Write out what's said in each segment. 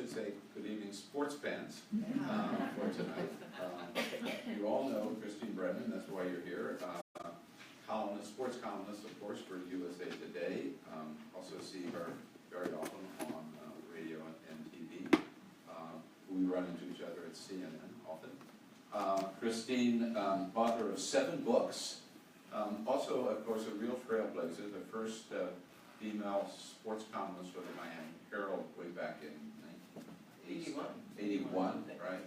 should say good evening, sports fans, for tonight. You all know Christine Brennan, that's why you're here. Columnist, sports columnist, of course, for USA Today. Also see her very often on radio and TV. We run into each other at CNN often. Christine, author of 7 books. Also, of course, a real trailblazer, the first female sports columnist for the Miami Herald way back in 81, right?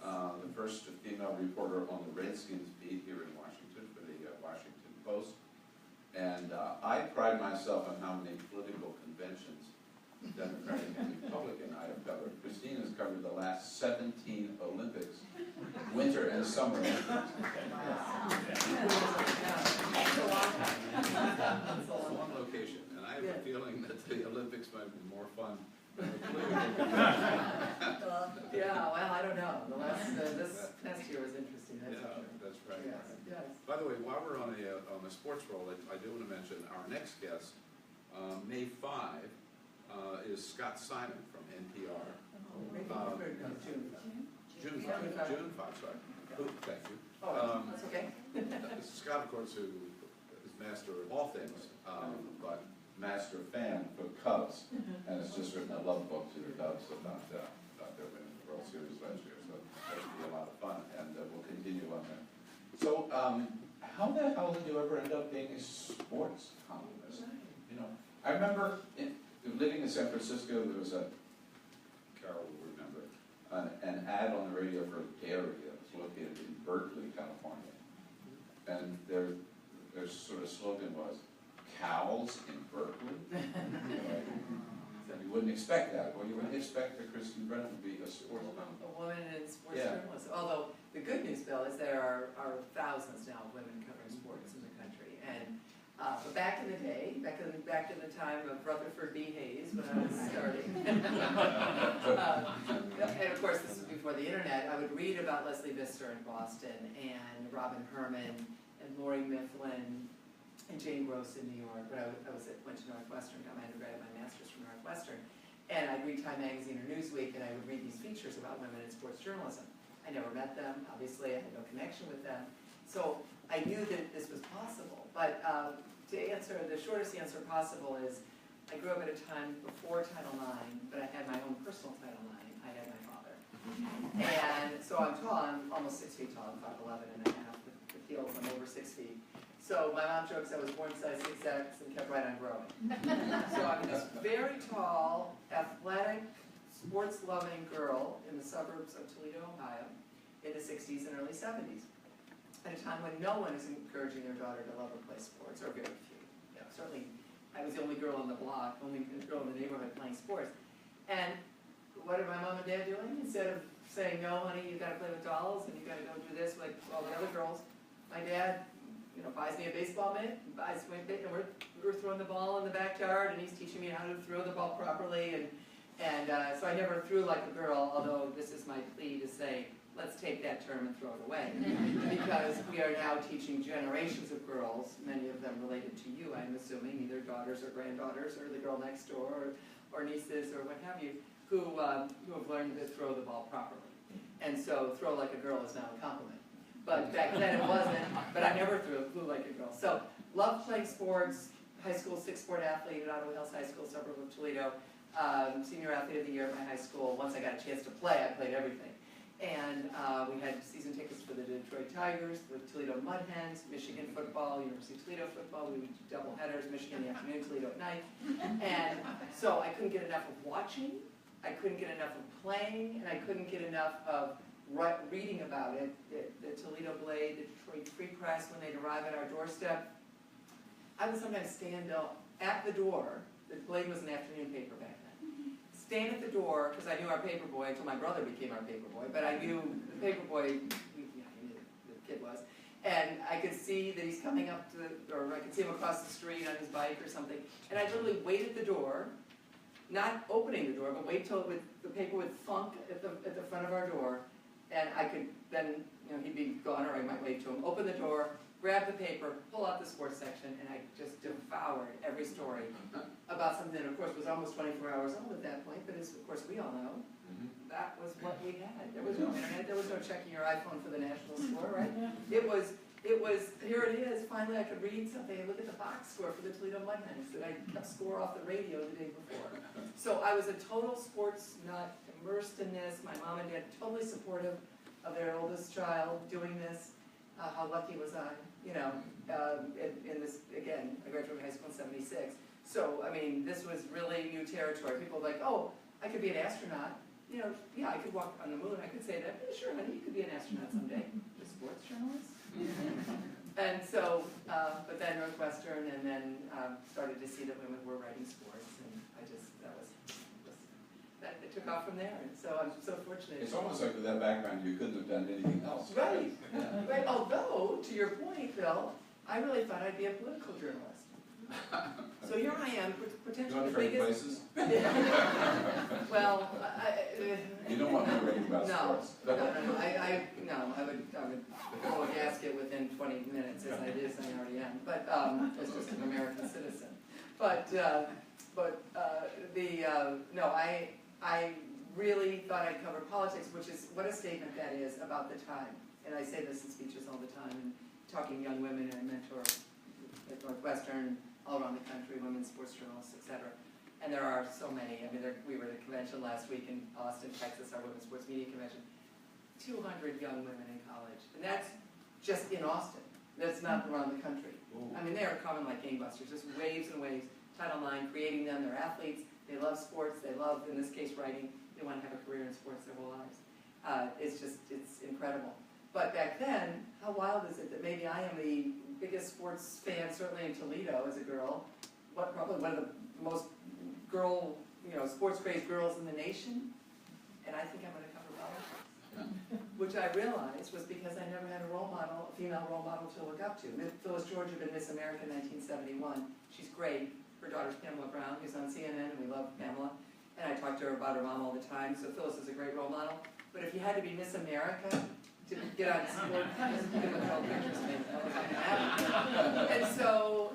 The first female reporter on the Redskins beat here in Washington for the Washington Post. And I pride myself on how many political conventions, Democratic and Republican, I have covered. Christine has covered the last 17 Olympics, winter and summer Olympics. One location, and I have a feeling that the Olympics might be more fun than the political convention. Yeah, well, I don't know. This past year was interesting. That's for sure. That's right. Yes, yes. By the way, while we're on a sports roll, I do want to mention our next guest, May 5, is Scott Simon from NPR. June 5, sorry. Thank you. That's okay. Scott, of course, who is master of all things, but master fan for Cubs, and has just written a love book to the Cubs about their win in the World Series last year. So that should be a lot of fun, and we'll continue on that. So, how the hell did you ever end up being a sports columnist? You know, I remember living in San Francisco. There was Carol will remember, an ad on the radio for a dairy that was located in Berkeley, California, and their sort of slogan was "Cows in Berkeley." You wouldn't expect that. Well, you wouldn't expect that Christine Brennan would be a sports columnist. A woman in sports journalism. Although the good news, Bill, is there are thousands now of women covering sports in the country. And but back in the day, back in the time of Rutherford B. Hayes, when I was starting, and of course this was before the internet, I would read about Leslie Visser in Boston, and Robin Herman, and Lori Mifflin, and Jane Gross in New York. But I went to Northwestern, got my undergrad and my master's from Northwestern, and I'd read Time Magazine or Newsweek, and I would read these features about women in sports journalism. I never met them, obviously, I had no connection with them. So I knew that this was possible. But to answer, the shortest answer possible is, I grew up at a time before Title IX, but I had my own personal Title IX. I had my father. And so I'm tall, I'm almost 6 feet tall, I'm 5'11" and a half, with heels, I'm over 6 feet. So my mom jokes I was born size 6X and kept right on growing. So I'm this very tall, athletic, sports-loving girl in the suburbs of Toledo, Ohio, in the 60s and early 70s, at a time when no one is encouraging their daughter to love or play sports, or very few. Yeah, certainly, I was the only girl on the block, only girl in the neighborhood playing sports. And what are my mom and dad doing? Instead of saying, no, honey, you've got to play with dolls, and you've got to go do this like all the other girls, my dad, buys me a baseball mitt, buys me a mitt, and we're throwing the ball in the backyard, and he's teaching me how to throw the ball properly, and so I never threw like a girl, although this is my plea to say, let's take that term and throw it away, because we are now teaching generations of girls, many of them related to you, I'm assuming, either daughters or granddaughters, or the girl next door, or nieces, or what have you, who have learned to throw the ball properly. And so throw like a girl is now a compliment. But back then it wasn't, but I never flew like a girl. So, loved playing sports, high school 6-sport athlete at Ottawa Hills High School, suburb of Toledo, senior athlete of the year at my high school. Once I got a chance to play, I played everything. And we had season tickets for the Detroit Tigers, the Toledo Mud Hens, Michigan football, University of Toledo football. We would do double headers, Michigan in the afternoon, Toledo at night. And so I couldn't get enough of watching, I couldn't get enough of playing, and I couldn't get enough of reading about it. The Toledo Blade, the Detroit Free Press, when they'd arrive at our doorstep. I would sometimes stand at the door. The Blade was an afternoon paper back then. Stand at the door, because I knew our paper boy until my brother became our paper boy, but I knew the paper boy, I knew the kid was. And I could see that he's coming up to or I could see him across the street on his bike or something. And I'd literally wait at the door, not opening the door, but wait till the paper would thunk at the front of our door. And I could then, he'd be gone, or I might wave to him, open the door, grab the paper, pull out the sports section, and I just devoured every story about something that, of course, was almost 24 hours old at that point, but as, of course, we all know, that was what we had. There was no internet, there was no checking your iPhone for the national score, right? It was, here it is, finally I could read something and look at the box score for the Toledo Mudhens that I kept score off the radio the day before. So I was a total sports nut, immersed in this. My mom and dad totally supportive of their oldest child doing this. How lucky was I, you know, in this, again, I graduated high school in '76. So, I mean, this was really new territory. People were like, oh, I could be an astronaut. You know, yeah, I could walk on the moon. I could say that. Yeah, sure, honey, you could be an astronaut someday. A sports journalist. And so, but then Northwestern, and then started to see that women were writing sports, and I just, that it took off from there. And so I'm so fortunate. It's almost like with that background, you couldn't have done anything else. Right. Right. Although, to your point, Bill, I really thought I'd be a political journalist. So here I am, potentially the biggest. Well, you don't want me reading about sports. No, I would pull a gasket within 20 minutes, as I already am. But as just an American citizen. But no, I really thought I'd cover politics, which is what a statement that is about the time. And I say this in speeches all the time, and talking young women, and I mentor at Northwestern, all around the country, women's sports journalists, etc. And there are so many. I mean, we were at a convention last week in Austin, Texas, our Women's Sports Media Convention. 200 young women in college. And that's just in Austin. That's not around the country. Ooh. I mean, they are coming like gangbusters, just waves and waves. Title IX, creating them. They're athletes. They love sports. They love, in this case, writing. They want to have a career in sports their whole lives. It's incredible. But back then, how wild is it that maybe I am the biggest sports fan, certainly in Toledo as a girl, probably one of the most sports-crazed girls in the nation, and I think I'm going to cover politics. Which I realized was because I never had a female role model to look up to. Phyllis George had been Miss America in 1971. She's great. Her daughter's Pamela Brown, who's on CNN, and we love Pamela. And I talk to her about her mom all the time, so Phyllis is a great role model. But if you had to be Miss America, to get on sport, pictures maybe. And so,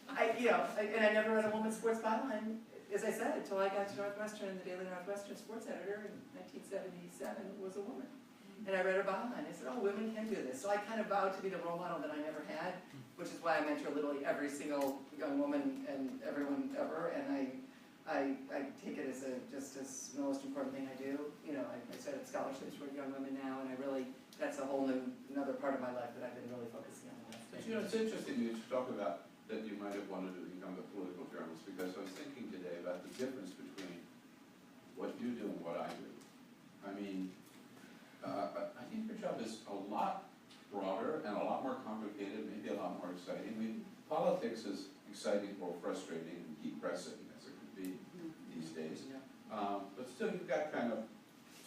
and I never read a woman's sports byline, as I said, until I got to Northwestern, and the Daily Northwestern sports editor in 1977 was a woman. And I read her byline. I said, oh, women can do this. So I kind of vowed to be the role model that I never had, which is why I mentor literally every single young woman and everyone ever. And I take it as just as the most important thing I do. You know, I set up scholarships for young women now, and I really, that's a whole another part of my life that I've been really focusing on. But you know, it's interesting you talk about that you might have wanted to become a political journalist, because I was thinking today about the difference between what you do and what I do. I mean, I think your job is a lot broader and a lot more complicated, maybe a lot more exciting. I mean, politics is exciting or frustrating and depressing as it could be these days. But still, you've got kind of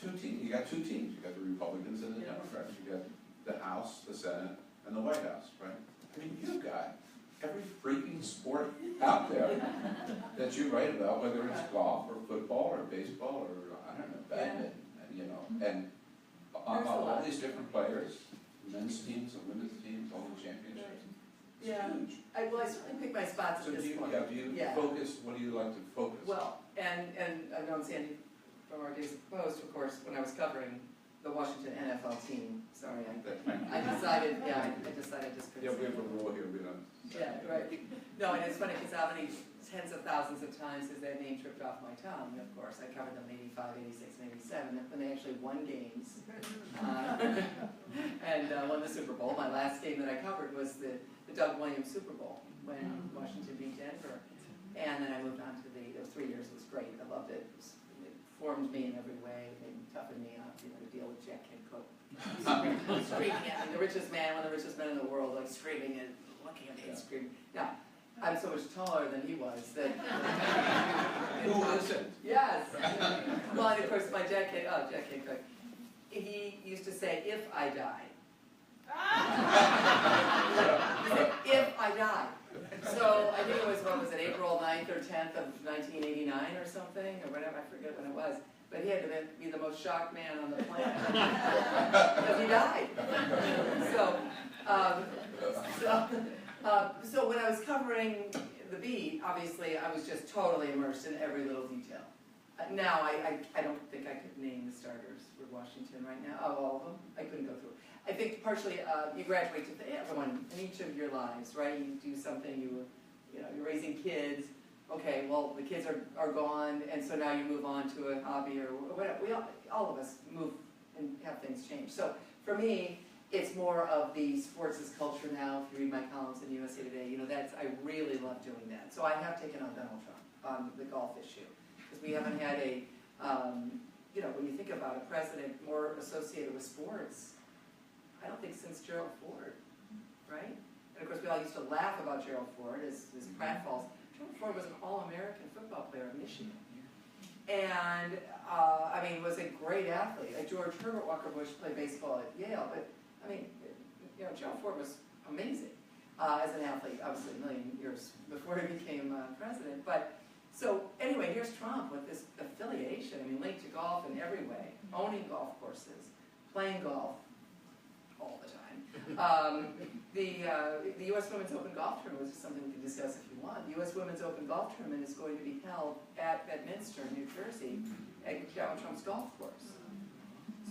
two teams. You got two teams. You got the Republicans and the Democrats. You got the House, the Senate, and the White House, right? I mean, you've got every freaking sport out there that you write about, whether it's golf or football or baseball or, I don't know, badminton, and all these different players, men's teams and women's teams, all the championships. It's huge. I certainly pick my spots at this point. Do you focus, what do you like to focus? Well, and I know Sandy from our days at Post, of course, when I was covering the Washington NFL team, sorry, I decided just couldn't. Yeah, we have a rule here, we don't. Yeah, right. No, and it's funny because how many tens of thousands of times has that name tripped off my tongue? Of course, I covered them 85, 86, and 87 when they actually won games and won the Super Bowl. My last game that I covered was the Doug Williams Super Bowl when Washington beat Denver. And then I moved on to those 3 years. It was great. I loved it. It formed me in every way. It toughened me up, to deal with Jack Kent Cook. Screaming at me, the richest man, one of the richest men in the world, like screaming and looking at me and screaming. Now, I'm so much taller than he was that. Who isn't? Yes. Well, and of course, my Jack Kent Cook, he used to say, "If I die." He said, "If I die." So I think it was, April 9th, 9th or 10th of 1989 or something, or whatever, I forget when it was. But he had to be the most shocked man on the planet. Because he died. So when I was covering the beat, obviously I was just totally immersed in every little detail. Now I don't think I could name the starters for Washington right now. Oh, all of them? I couldn't go through. I think partially you graduate to everyone in each of your lives, right? You do something, you're raising kids. Okay, well the kids are gone, and so now you move on to a hobby or whatever. All of us move and have things change. So for me, it's more of the sports as culture now. If you read my columns in USA Today, I really love doing that. So I have taken on Donald Trump on the golf issue. Because we haven't had when you think about a president more associated with sports, I don't think since Gerald Ford, right? And of course we all used to laugh about Gerald Ford as pratfalls. Gerald Ford was an All-American football player of Michigan. And, was a great athlete. Like George Herbert Walker Bush played baseball at Yale, but, Gerald Ford was amazing as an athlete, obviously a million years before he became president. But, so anyway, here's Trump with this affiliation, linked to golf in every way, owning golf courses, playing golf all the time. The U.S. Women's Open Golf Tournament, which is something we can discuss if you want. The U.S. Women's Open Golf Tournament is going to be held at Bedminster, New Jersey, at Donald Trump's golf course.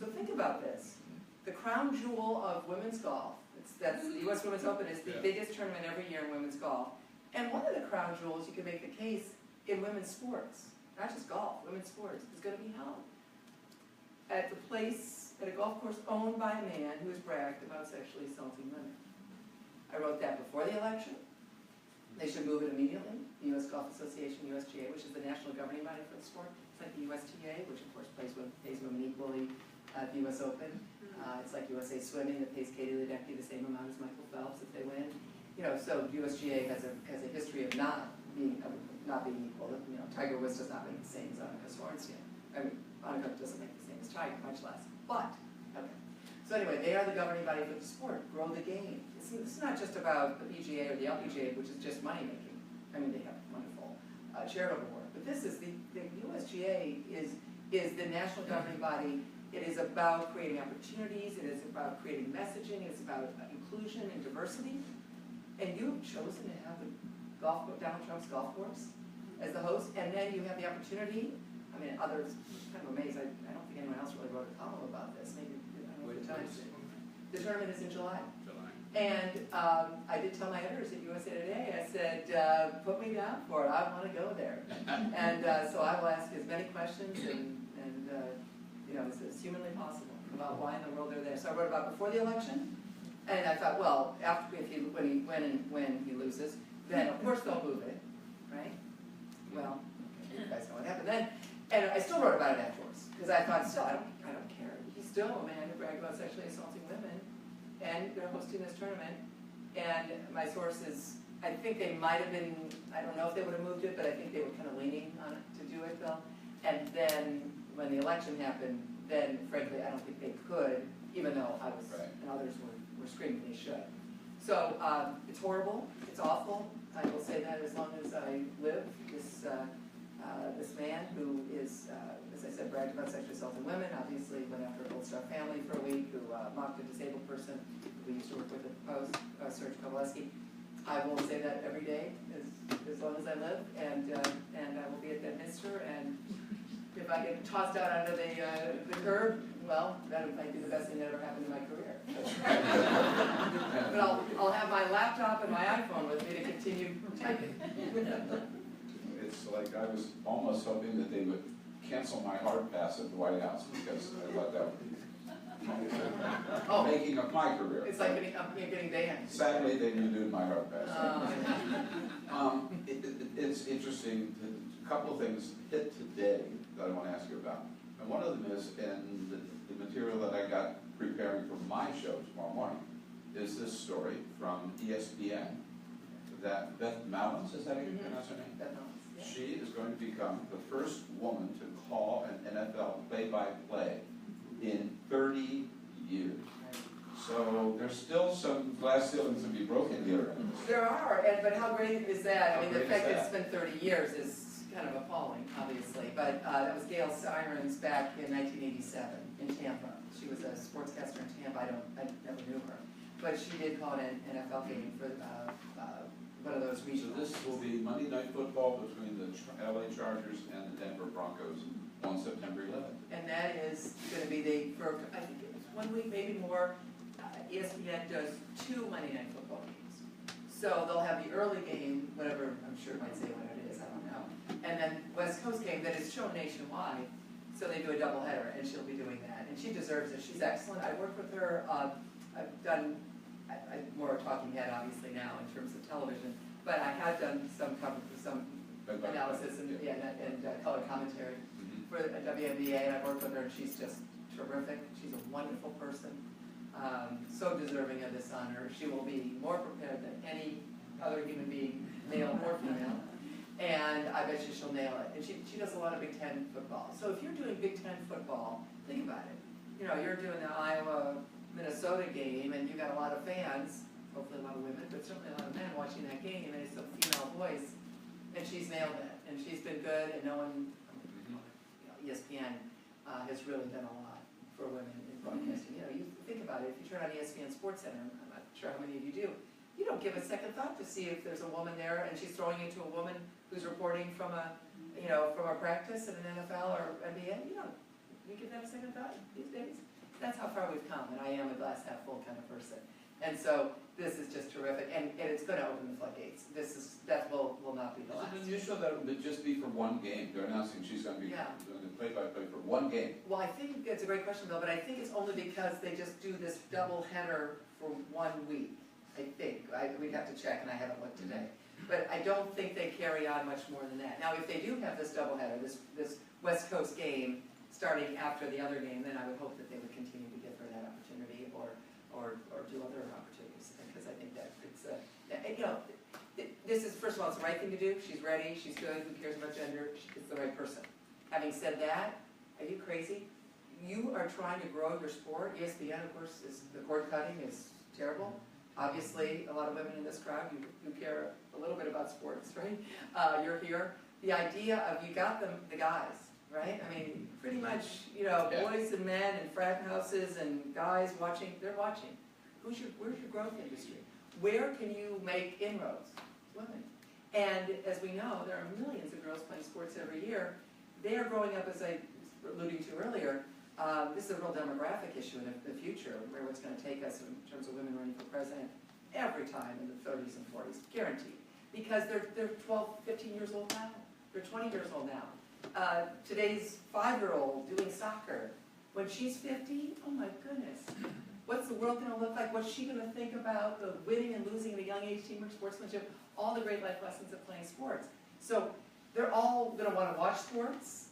So think about this. The crown jewel of women's golf, the U.S. Women's Open is the biggest tournament every year in women's golf. And one of the crown jewels, you can make the case, in women's sports, not just golf, women's sports, is going to be held at a golf course owned by a man who has bragged about sexually assaulting women. I wrote that before the election. They should move it immediately. The U.S. Golf Association, USGA, which is the national governing body for the sport. It's like the USTA, which of course pays women equally at the U.S. Open. It's like USA Swimming that pays Katie Ledecky the same amount as Michael Phelps if they win. So USGA has a history of not being equal. Tiger Woods does not make the same as Annika Sorensen. Annika doesn't make the same as Tiger, much less. But, okay. So anyway, they are the governing body for the sport. Grow the game. It's not just about the PGA or the LPGA, which is just money making. They have wonderful charitable work. But this is the USGA is the national governing body. It is about creating opportunities. It is about creating messaging. It's about inclusion and diversity. And you've chosen to have Donald Trump's golf course as the host, and then you have the opportunity. Others kind of amazed. I don't think anyone else really wrote a column about this. Maybe I don't know if the Times did. The tournament is in July. And I did tell my editors at USA Today. I said, put me down for it. I want to go there. And so I will ask as many questions and as humanly possible about why in the world they're there. So I wrote about before the election, and I thought, well, when he loses, then of course they'll move it, right? Well, you guys know what happened then. And I still wrote about it afterwards, because I thought, still, I don't care. He's still a man who bragged about sexually assaulting women, and they're hosting this tournament. And my sources, I think they might have been, I don't know if they would have moved it, but I think they were kind of leaning on it to do it, though. And then, when the election happened, then, frankly, I don't think they could, even though I was, and others were screaming they should. So, it's horrible, it's awful. I will say that as long as I live. This man who is, as I said, bragged about sexually assaulting women, obviously went after a Gold Star family for a week, who mocked a disabled person who we used to work with at the Post, Serge Kowaleski. I will say that every day, as long as I live, and I will be at Bedminster, and if I get tossed out onto the curb, well, that might be the best thing that ever happened in my career. But I'll have my laptop and my iPhone with me to continue typing. It's like I was almost hoping that they would cancel my hard pass at the White House, because I thought that would be making up my career. It's like getting banned. Sadly, they renewed my hard pass. It's interesting. A couple of things hit today that I want to ask you about. And one of them is in the material that I got preparing for my show tomorrow morning, is this story from ESPN that Beth Mallins, is that how you pronounce her name? Beth Mallins, yeah. She is going to become the first woman to call an NFL play-by-play in 30 years. So there's still some glass ceilings to be broken here. There are, but how great is that? I mean, the How great fact is that it's been 30 years is kind of appalling, obviously. But that was Gail Sirens back in 1987 in Tampa. She was a sportscaster in Tampa. I never knew her. But she did call an NFL game for one of those So regional. this will be Monday Night Football between the LA Chargers and the Denver Broncos on September 11th. And that is going to be for I think it was 1 week, maybe more. ESPN does 2 Monday Night Football games. So they'll have the early game, whatever, I'm sure it might say what it is, I don't know. And then West Coast game that is shown nationwide. So they do a doubleheader, and she'll be doing that. And she deserves it. She's excellent. I worked with her. I've done, I'm more a talking head, obviously, now in terms of television. But I have done some analysis and color commentary for the WNBA, and I've worked with her, and she's just terrific. She's a wonderful person. So deserving of this honor. She will be more prepared than any other human being, male or female, and I bet you she'll nail it. And she does a lot of Big Ten football. So if you're doing Big Ten football, think about it. You know, you're doing the Iowa-Minnesota game, and you got a lot of fans, hopefully a lot of women, but certainly a lot of men watching that game, and it's a female voice, and she's nailed it. And she's been good, and no one, ESPN has really done a lot for women in broadcasting. You know, you think about it, if you turn on ESPN SportsCenter, I'm not sure how many of you do, you don't give a second thought to see if there's a woman there and she's throwing it to a woman who's reporting from a practice at an NFL or NBA. You give that a second thought these days? That's how far we've come, and I am a glass half full kind of person. And so this is just terrific, and it's going to open the floodgates. That will not be the last. Is it unusual that it would just be for one game? They're announcing she's going to be doing the play-by-play for one game. Well, I think it's a great question, Bill, but I think it's only because they just do this double header for 1 week. I think we'd have to check, and I haven't looked today. But I don't think they carry on much more than that. Now, if they do have this double header, this West Coast game starting after the other game, then I would hope that they would continue to give her that opportunity or do other opportunities, because I think that it's this is, first of all, it's the right thing to do. She's ready, she's good, who cares about gender, it's the right person. Having said that, are you crazy? You are trying to grow your sport. ESPN, of course, the cord cutting is terrible. Obviously, a lot of women in this crowd, you care a little bit about sports, right? You're here. The idea of, you got the guys, right? I mean, pretty much, boys and men and frat houses and guys watching, they're watching. Where's your growth industry? Where can you make inroads? Women. And as we know, there are millions of girls playing sports every year. They are growing up, as I was alluding to earlier, this is a real demographic issue in the future, where it's going to take us in terms of women running for president every time in the 30s and 40s, guaranteed. Because they're 12, 15 years old now. They're 20 years old now. Today's 5-year-old doing soccer, when she's 50, oh my goodness. What's the world going to look like? What's she going to think about the winning and losing at a young age, teamwork, sportsmanship, all the great life lessons of playing sports? So they're all going to want to watch sports.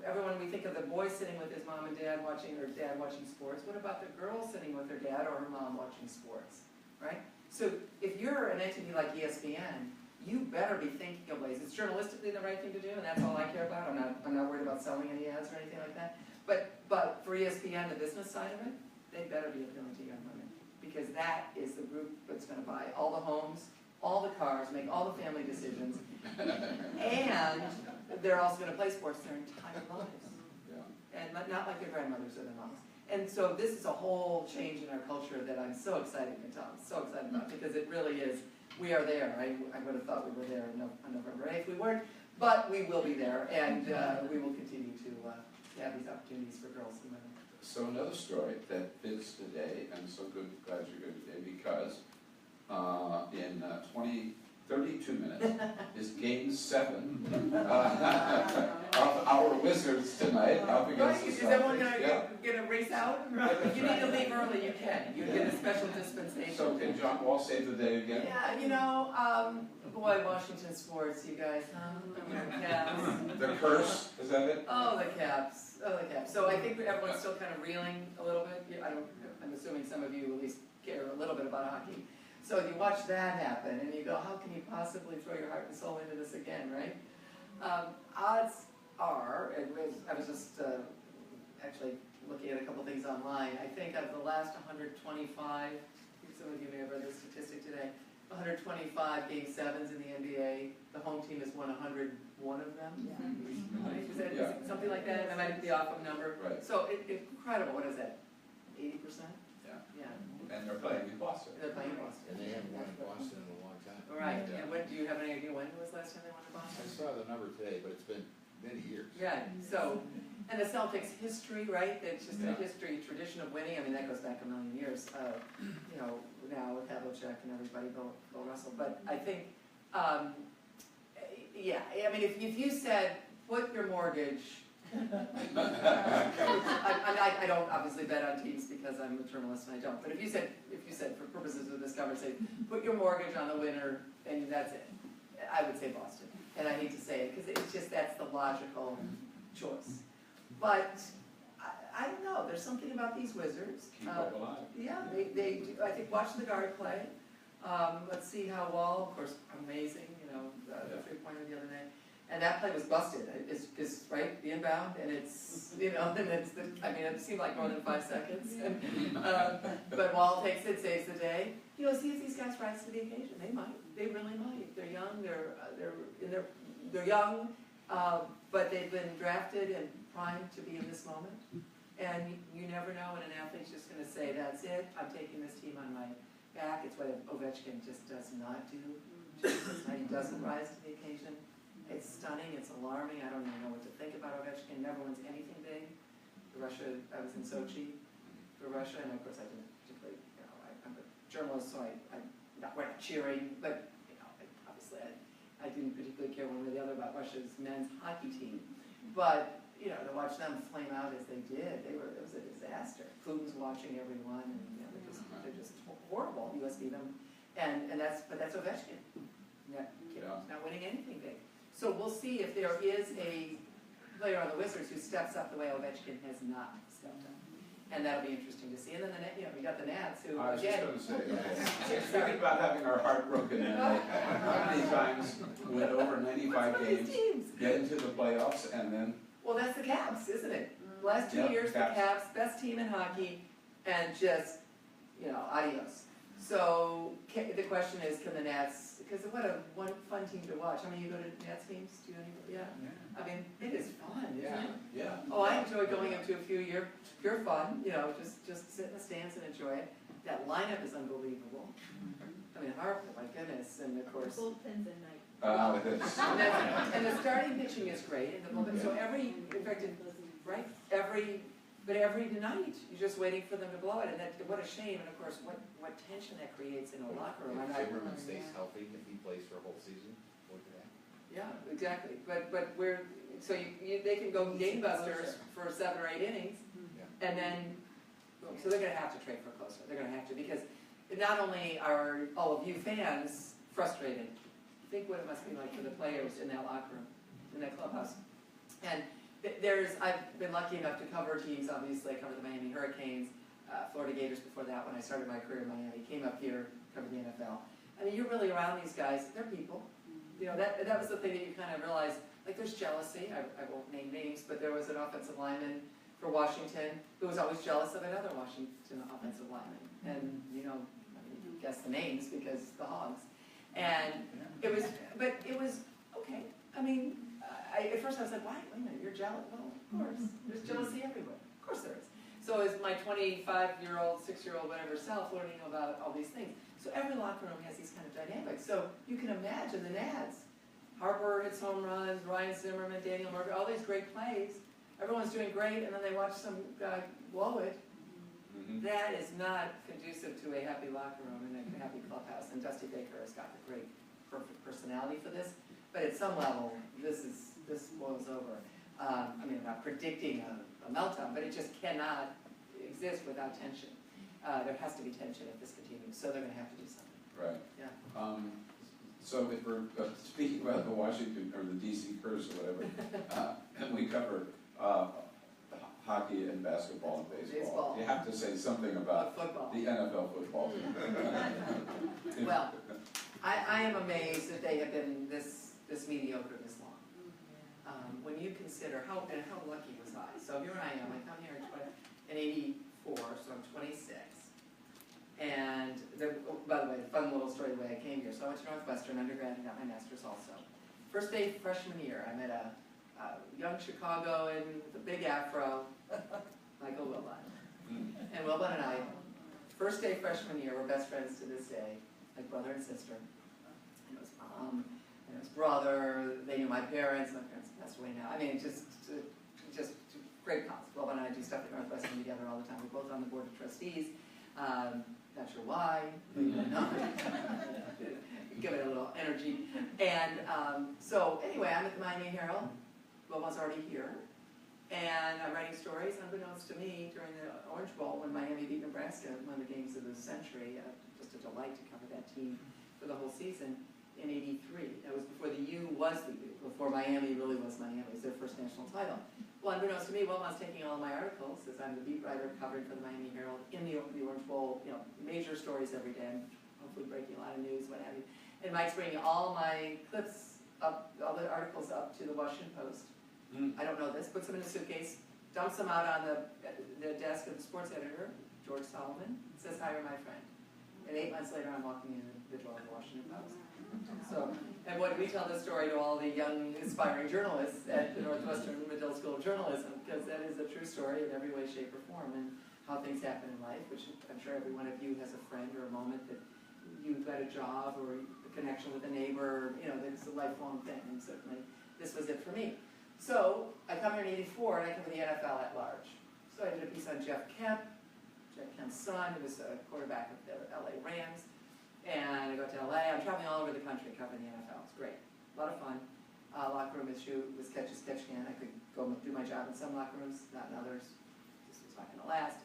Everyone, we think of the boy sitting with his mom and dad watching, or dad watching sports. What about the girl sitting with her dad or her mom watching sports, right? So if you're an entity like ESPN, you better be thinking of ways. It's journalistically the right thing to do, and that's all I care about. I'm not worried about selling any ads or anything like that. But for ESPN, the business side of it, they better be appealing to young women, because that is the group that's going to buy all the homes, all the cars, make all the family decisions, and they're also going to play sports their entire lives. Yeah. And not like their grandmothers or their moms. And so this is a whole change in our culture that I'm so excited about, because it really is, we are there. I would have thought we were there on November 8th. We weren't, but we will be there, and we will continue to have these opportunities for girls and women. So another story that fits today, and so glad you're good today, because in 32 minutes is Game 7 of our Wizards tonight up against the Celtics. Is everyone going to race out? If you need to leave early, you can. You get a special dispensation. So can John Wall save the day again? Yeah, boy, Washington sports, you guys, huh? Caps. The curse, is that it? Oh, the Caps. So I think everyone's still kind of reeling a little bit. I'm assuming some of you at least care a little bit about hockey. So you watch that happen, and you go, how can you possibly throw your heart and soul into this again, right? Odds are, I was just actually looking at a couple things online, I think of the last 125, I think some of you may have read this statistic today, 125 game sevens in the NBA, the home team has won 101 of them. Right? Is it something like that? I might be off of number. Right. So it's incredible. What is that? 80%? Yeah. Yeah. And they're playing in Boston. They're playing in Boston. And they haven't won in Boston in a long time. All right. Yeah. And when, do you have any idea when was the last time they won in I Boston? saw the number today, but it's been many years. Yeah. So, and the Celtics' history, right? It's just a Yeah. history, tradition of winning. I mean, that goes back a million years. You know, now with Havlicek and everybody, Bill Russell. But I think, yeah. I mean, if you said, put your mortgage. I don't obviously bet on teams because I'm a journalist and I don't. But if you said for purposes of this conversation, put your mortgage on the winner and that's it, I would say Boston. And I hate to say it because it's just that's the logical choice. But I don't know. There's something about these Wizards. Keep up alive. Yeah, they do. I think watch the guard play. Let's see how Wall, of course, amazing. You know, the 3-pointer the other night. And that play was busted. It's right, the inbound, and it's, you know, and it's the, I mean, it seemed like more than 5 seconds. And, but Wall takes it, saves the day. You know, see if these guys rise to the occasion. They might. They really might. They're young. They're young, but they've been drafted and primed to be in this moment. And you never know when an athlete's just going to say, "That's it. I'm taking this team on my back." It's what Ovechkin just does not do. He doesn't rise to the occasion. It's stunning, it's alarming, I don't even know what to think about Ovechkin, never wins anything big. For Russia, I was in Sochi for Russia, and of course I didn't particularly, you know, I'm a journalist, so we're not cheering, but, you know, obviously I didn't particularly care one way or the other about Russia's men's hockey team. But, you know, to watch them flame out as they did, it was a disaster. Putin's watching everyone, and you know, they're just horrible, US beat them. But that's Ovechkin. Not winning anything big. So we'll see if there is a player on the Wizards who steps up the way Ovechkin has not stepped up. And that'll be interesting to see. And then we got the Nats who, I was again. just going to say, speaking about having our heart broken, and how many times win over 95 games, get into the playoffs, and then. Well, that's the Caps, isn't it? The last 2 years, the Caps, best team in hockey, and just, you know, adios. So the question is, can the Nats, because what a fun team to watch. How many of you go to Nats games? Do you anybody? Yeah. I mean, it is fun, isn't it? Yeah. Oh, I enjoy going up to a few year, pure fun, you know, just sit in the stands and enjoy it. That lineup is unbelievable. I mean, Harper, my goodness, and of course. Bullpens at night. And the starting pitching is great, and the bullpen, so every night, you're just waiting for them to blow it, and what a shame, and of course, what tension that creates in a locker room. If Zimmerman stays healthy, if he plays for a whole season, look at that. Yeah, exactly, but they can go gangbusters for 7 or 8 innings, and then, so they're gonna have to trade for a closer, they're gonna have to, because not only are all of you fans frustrated, think what it must be like for the players in that locker room, in that clubhouse. And I've been lucky enough to cover teams, obviously I covered the Miami Hurricanes, Florida Gators before that when I started my career in Miami, came up here, covered the NFL. I mean, you're really around these guys, they're people. You know, that was the thing that you kind of realize, like there's jealousy, I won't name names, but there was an offensive lineman for Washington who was always jealous of another Washington offensive lineman. And, you know, I mean, you guess the names because the Hogs. And it was okay. I mean, at first I was like, wait a minute, you're jealous? Well, of course, there's jealousy everywhere. Of course there is. So as my 25-year-old, 6-year-old, whatever self learning about all these things. So every locker room has these kind of dynamics. So you can imagine the Nats. Harper hits home runs, Ryan Zimmerman, Daniel Murphy, all these great plays. Everyone's doing great, and then they watch some guy blow it. That is not conducive to a happy locker room and a happy clubhouse. And Dusty Baker has got the great, perfect personality for this. But at some level, this boils over. I mean, I'm not predicting a meltdown, but it just cannot exist without tension. There has to be tension if this continues, so they're going to have to do something. Right. Yeah. So if we're speaking about the Washington or the DC curse or whatever, and we cover hockey and basketball and baseball, you have to say something about the NFL football. Well, I am amazed that they have been this mediocre this long. When you consider how lucky was I? So here I am. I come here in '84, so I'm 26. And, by the way, fun little story the way I came here. So I went to Northwestern undergrad and got my master's also. First day freshman year, I met a young Chicagoan with a big afro, Michael Wilbon. And Wilbon and I, first day freshman year, we're best friends to this day, like brother and sister. And it was mom, and it was brother, they knew my parents passed away now. I mean, just great pals. Wilbon and I do stuff at Northwestern together all the time. We're both on the board of trustees. Not sure why, believe it or not. Give it a little energy. And so anyway, I'm at the Miami Herald. Wilbon's already here. And I'm writing stories, unbeknownst to me, during the Orange Bowl when Miami beat Nebraska, one of the games of the century. Just a delight to cover that team for the whole season in '83. That was before the U was the U, before Miami really was Miami. It was their first national title. Well, unbeknownst to me, Wilbon's taking all my articles, as I'm the beat writer covering for the Miami Herald in the Orange Bowl, major stories every day, hopefully breaking a lot of news, what have you. And Mike's bringing all my clips up, all the articles up to the Washington Post. I don't know this, puts them in a suitcase, dumps them out on the desk of the sports editor, George Solomon, says, "Hire my friend." And 8 months later, I'm walking in the door of the Washington Post. So, and when we tell this story to all the young, aspiring journalists at the Northwestern Medill School of Journalism, because that is a true story in every way, shape, or form, and how things happen in life, which I'm sure every one of you has a friend or a moment that you've got a job or a connection with a neighbor, that's a lifelong thing, and certainly this was it for me. So, I come here in '84, and I come to the NFL at large. So I did a piece on Jeff Kemp's son, who was a quarterback of the LA Rams. And I go to LA. I'm traveling all over the country covering the NFL. It's great. A lot of fun. Locker room issue was catch as catch can. I could go do my job in some locker rooms, not in others. This was not going to last.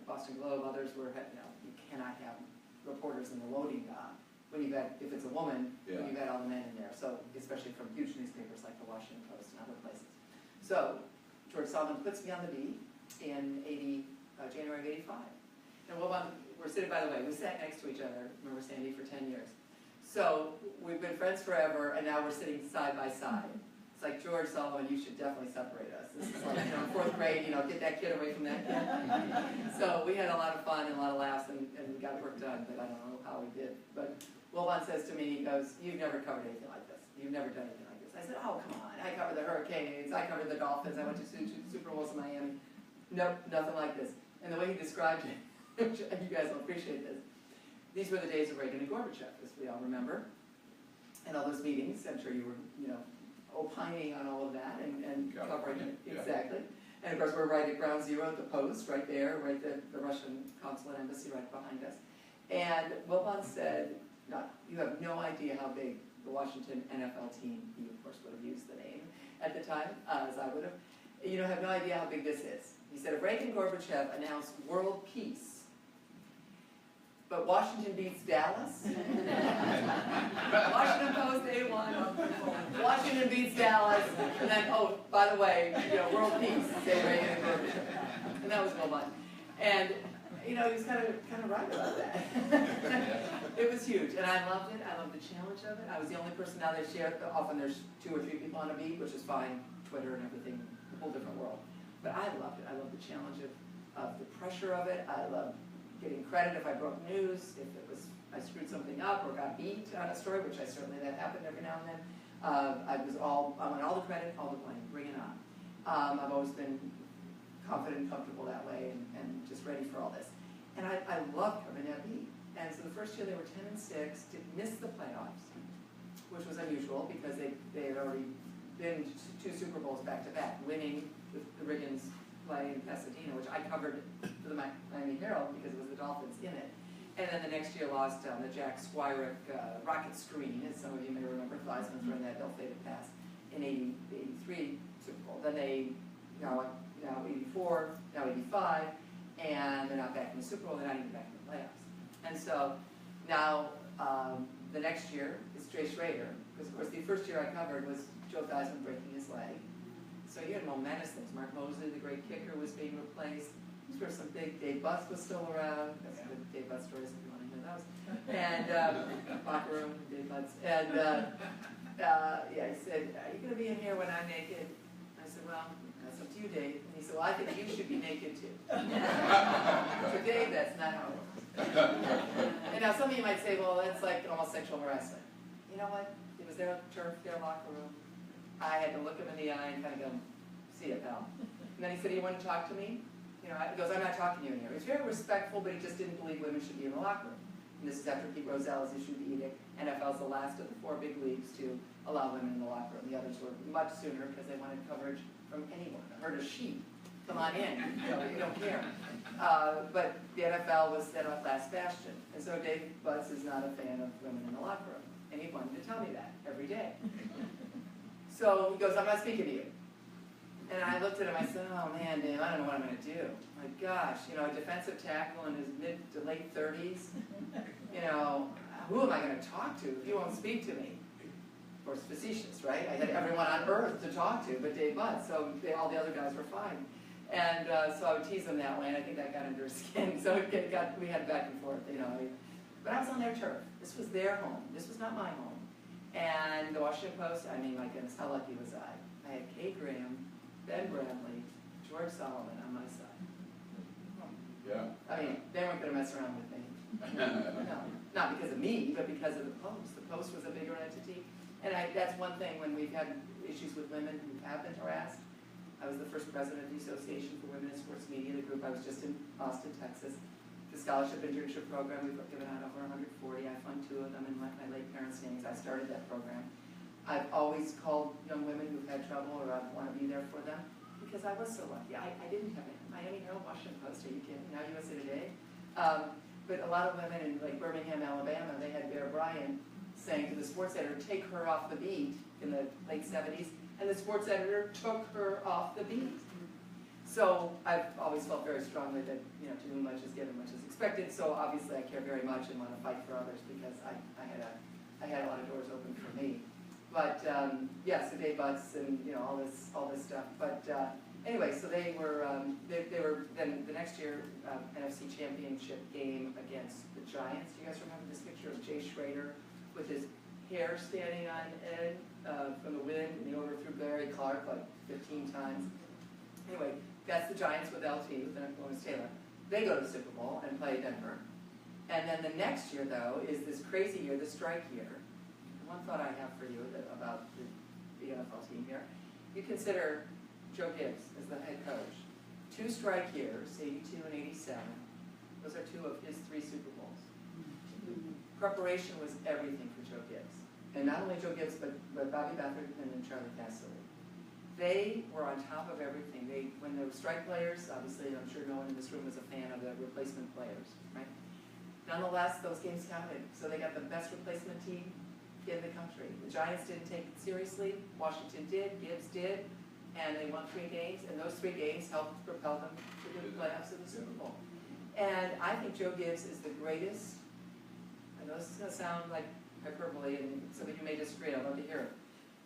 Boston Globe, others were, you cannot have reporters in the loading dock when you've got, if it's a woman, when you've got all the men in there. So, especially from huge newspapers like the Washington Post and other places. So, George Solomon puts me on the beat in January of '85. And we're sitting, by the way, we sat next to each other, remember Sandy, for 10 years. So we've been friends forever, and now we're sitting side by side. It's like, George Solomon, you should definitely separate us. This is like, 4th grade, get that kid away from that kid. So we had a lot of fun and a lot of laughs, and we got work done, but I don't know how we did. But Wilbon says to me, he goes, "You've never covered anything like this. You've never done anything like this." I said, "Oh, come on. I covered the Hurricanes. I covered the Dolphins. I went to Super Bowls in Miami. Nope, nothing like this." And the way he described it, you guys will appreciate this. These were the days of Reagan and Gorbachev, as we all remember. And all those meetings, I'm sure you were, opining on all of that and covering it. Yeah. Exactly. And of course, we're right at ground zero at the Post, right there, right at the Russian consulate embassy right behind us. And Wilbon said, "No, you have no idea how big the Washington NFL team," he of course would have used the name at the time, as I would have, "you have no idea how big this is." He said, "If Reagan and Gorbachev announced world peace, but Washington beats Dallas." Washington Post, A1. Washington beats Dallas, and then, oh, by the way, world peace, say Reagan and Gorbachev. And that was Wilbon. And, he was kind of right about that. It was huge, and I loved it. I loved the challenge of it. I was the only person now that shared. Often there's 2 or 3 people on a beat, which is fine. Twitter and everything, a whole different world. But I loved it. I loved the challenge of the pressure of it. I loved getting credit if I broke news, if I screwed something up or got beat on a story, which that happened every now and then. I want all the credit, all the blame, bring it on. I've always been confident and comfortable that way and just ready for all this. And I loved coming that beat. And so the first year they were 10-6, missed the playoffs, which was unusual because they had already been to 2 Super Bowls back-to-back, winning the Riggins play in Pasadena, which I covered for the Miami Herald because it was the Dolphins in it. And then the next year lost on the Jack Squirick rocket screen, as some of you may remember, Theismann throwing that ill-fated pass in '83 Super Bowl. Then they, now '84, now '85, and they're not back in the Super Bowl, they're not even back in the playoffs. And so now the next year is Jay Schrader, because of course the first year I covered was Joe Theismann breaking his leg. So you had momentous things. Mark Mosley, the great kicker, was being replaced. These were some big, Dave Butts was still around. That's good Dave Butts stories if you want to hear those. And locker room, Dave Butts. And he said, "Are you going to be in here when I'm naked?" I said, well, that's up to you, Dave. And he said, well, I think you should be naked too. So Dave, that's not how it works. And now some of you might say, well, that's like almost sexual harassment. You know what? It was their turf, their locker room. I had to look him in the eye and kind of go, see ya, pal. And then he said, you want to talk to me? You know, he goes, I'm not talking to you in here. He was very respectful, but he just didn't believe women should be in the locker room. And this is after Pete Rozelle has issued the edict. NFL's the last of the 4 big leagues to allow women in the locker room. The others were much sooner because they wanted coverage from anyone. A herd of sheep. Come on in. You know, we don't care. But the NFL was that last bastion. And so Dave Butts is not a fan of women in the locker room. And he wanted to tell me that every day. So he goes, I'm not speaking to you. And I looked at him, I said, oh man, Dave, I don't know what I'm going to do. My gosh, you know, a defensive tackle in his mid to late 30s, you know, who am I going to talk to if he won't speak to me? Of course, facetious, right? I had everyone on earth to talk to but Dave Butts, so all the other guys were fine. And so I would tease him that way, and I think that got under his skin. So we had back and forth, you know. But I was on their turf. This was their home. This was not my home. And the Washington Post, I mean, my goodness, how lucky was I? I had Kay Graham, Ben Bradley, George Solomon on my side. Yeah. I mean, they weren't going to mess around with me. No, not because of me, but because of the Post. The Post was a bigger entity. And that's one thing when we've had issues with women who have been harassed. I was the first president of the Association for Women in Sports Media, the group. I was just in Austin, Texas. The scholarship internship program, we've given out over 140. I fund 2 of them in my late parents' names. I started that program. I've always called young women who've had trouble, or I want to be there for them, because I was so lucky. I didn't have it. Miami Herald, Washington Post, are you kidding? Now USA Today. But a lot of women in like Birmingham, Alabama, they had Bear Bryant saying to the sports editor, take her off the beat in the late 70s, and the sports editor took her off the beat. So I've always felt very strongly that, you know, to whom much is given, much is expected. So obviously I care very much and want to fight for others because I had a lot of doors open for me. But yes, the Dave Butts and you know all this stuff. But anyway, so they were then the next year NFC Championship game against the Giants. Do you guys remember this picture of Jay Schrader with his hair standing on end from the wind, and he overthrew Barry Clark like 15 times. Anyway, that's the Giants with LT, with Lawrence Taylor. They go to the Super Bowl and play Denver. And then the next year, though, is this crazy year, the strike year. One thought I have for you about the NFL team here. You consider Joe Gibbs as the head coach. 2 strike years, 82 and 87. Those are 2 of his 3 Super Bowls. Preparation was everything for Joe Gibbs. And not only Joe Gibbs, but Bobby Beathard and Charlie Casserly. They were on top of everything. When there were strike players, obviously I'm sure no one in this room was a fan of the replacement players, right? Nonetheless, those games counted. So they got the best replacement team in the country. The Giants didn't take it seriously. Washington did, Gibbs did, and they won 3 games, and those 3 games helped propel them to the playoffs of the Super Bowl. And I think Joe Gibbs is the greatest. I know this is going to sound like hyperbole, and some of you may disagree. I'd love to hear it.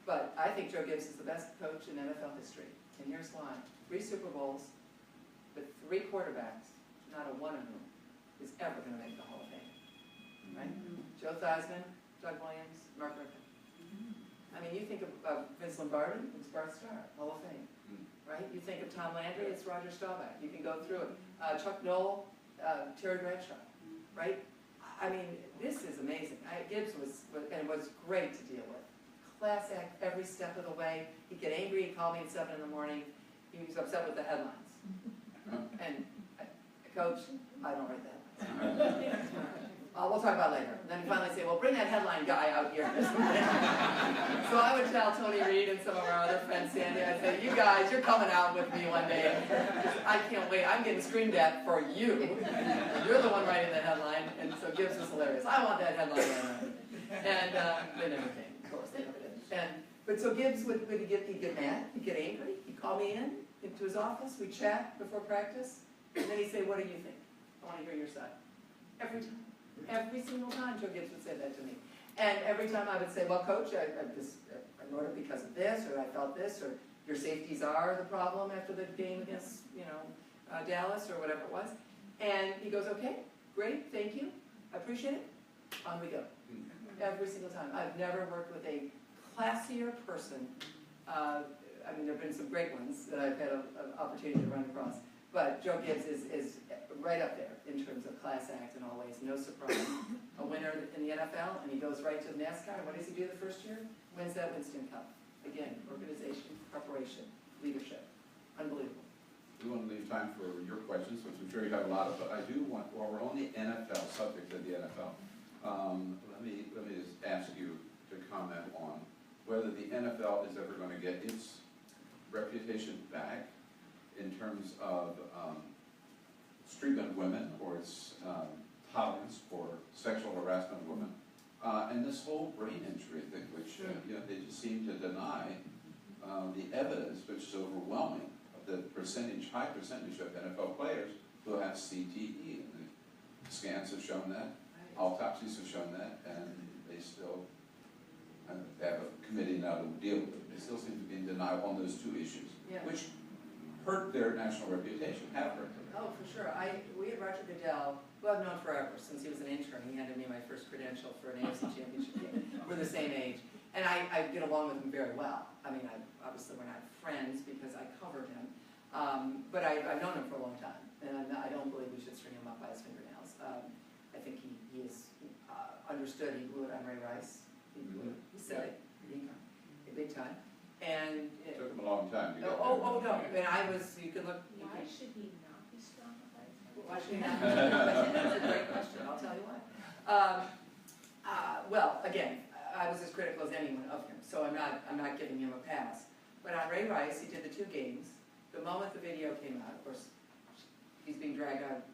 But I think Joe Gibbs is the best coach in NFL history. And here's why. 3 Super Bowls with 3 quarterbacks, not a one of whom is ever going to make the Hall of Fame. Right? Joe Theismann, Doug Williams, Mark Rippon. I mean, you think of Vince Lombardi, it's Bart Starr, Hall of Fame. Right? You think of Tom Landry, it's Roger Staubach. You can go through it. Chuck Noll, Terry Bradshaw. Right? I mean, this is amazing. Gibbs was great to deal with. Class act every step of the way. He'd get angry, he'd call me at 7 in the morning. He was upset with the headlines. And, Coach, I don't write the headlines. We'll talk about it later. And then he'd finally say, well, bring that headline guy out here. So I would tell Tony Reed and some of our other friends, Sandy, I'd say, you guys, you're coming out with me one day. I can't wait. I'm getting screamed at for you. You're the one writing the headline. And so Gibbs was hilarious. I want that headline. And they never came. Of course, they never did. But so Gibbs would he'd get mad, he'd get angry, he'd call me into his office, we'd chat before practice, and then he'd say, what do you think? I want to hear your side. Every time. Every single time Joe Gibbs would say that to me. And every time I would say, well, Coach, I wrote it because of this, or I felt this, or your safeties are the problem after the game against, Dallas, or whatever it was. And he goes, okay, great, thank you, I appreciate it, on we go. Every single time. I've never worked with a classier person. I mean, there have been some great ones that I've had an opportunity to run across. But Joe Gibbs is right up there in terms of class act in all ways, no surprise. A winner in the NFL, and he goes right to NASCAR. What does he do the first year? Wins that Winston Cup. Again, organization, preparation, leadership. Unbelievable. We want to leave time for your questions, which I'm sure you have a lot of, but I do want, while we're on the NFL, subject of the NFL, let me just ask you to comment on whether the NFL is ever going to get its reputation back in terms of treatment of women, or its tolerance for sexual harassment of women, and this whole brain injury thing, which they just seem to deny the evidence, which is overwhelming, of the high percentage of NFL players who have CTE. And the scans have shown that, autopsies have shown that, and they still they have a committee now to deal with it. They still seem to be in denial on those two issues, which hurt their national reputation, have hurt them. Oh, for sure. We had Roger Goodell, who I've known forever, since he was an intern. He handed me my first credential for an AFC championship game. We're the same age. And I get along with him very well. I mean, obviously we're not friends because I covered him. But I've known him for a long time. And I don't believe we should string him up by his fingernails. I think he is understood. He blew it on Ray Rice. He said it. Big time. And it took him a long time to get no. And you could look. Why should he not be strong about it? Why should he not be strong? That's a great question. I'll tell you why. Well, again, I was as critical as anyone of him, so I'm not giving him a pass. But on Ray Rice, he did the 2 games. The moment the video came out, of course, he's being dragged out.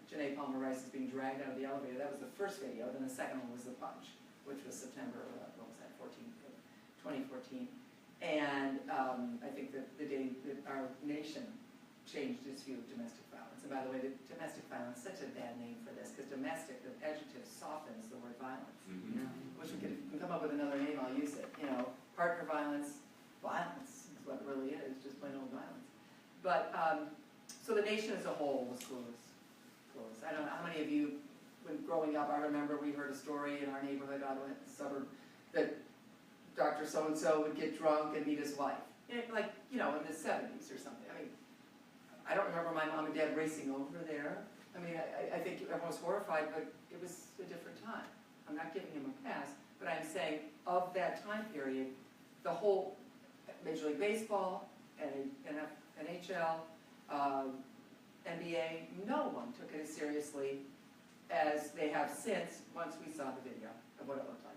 Janae Palmer Rice is being dragged out of the elevator. That was the first video. Then the second one was the punch, which was September. What was that? 2014. And I think that the day that our nation changed its view of domestic violence. And by the way, domestic violence is such a bad name for this, because domestic, the adjective softens the word violence. Wish we could come up with another name, I'll use it. Partner violence, violence is what it really is, just plain old violence. But, so the nation as a whole was clueless. I don't know how many of you, when growing up, I remember we heard a story in our neighborhood, out in the suburb, that Dr. So-and-so would get drunk and meet his wife. In the 70s or something. I mean, I don't remember my mom and dad racing over there. I mean, I think everyone was horrified, but it was a different time. I'm not giving him a pass, but I'm saying of that time period, the whole Major League Baseball, NHL, NBA, no one took it as seriously as they have since, once we saw the video of what it looked like.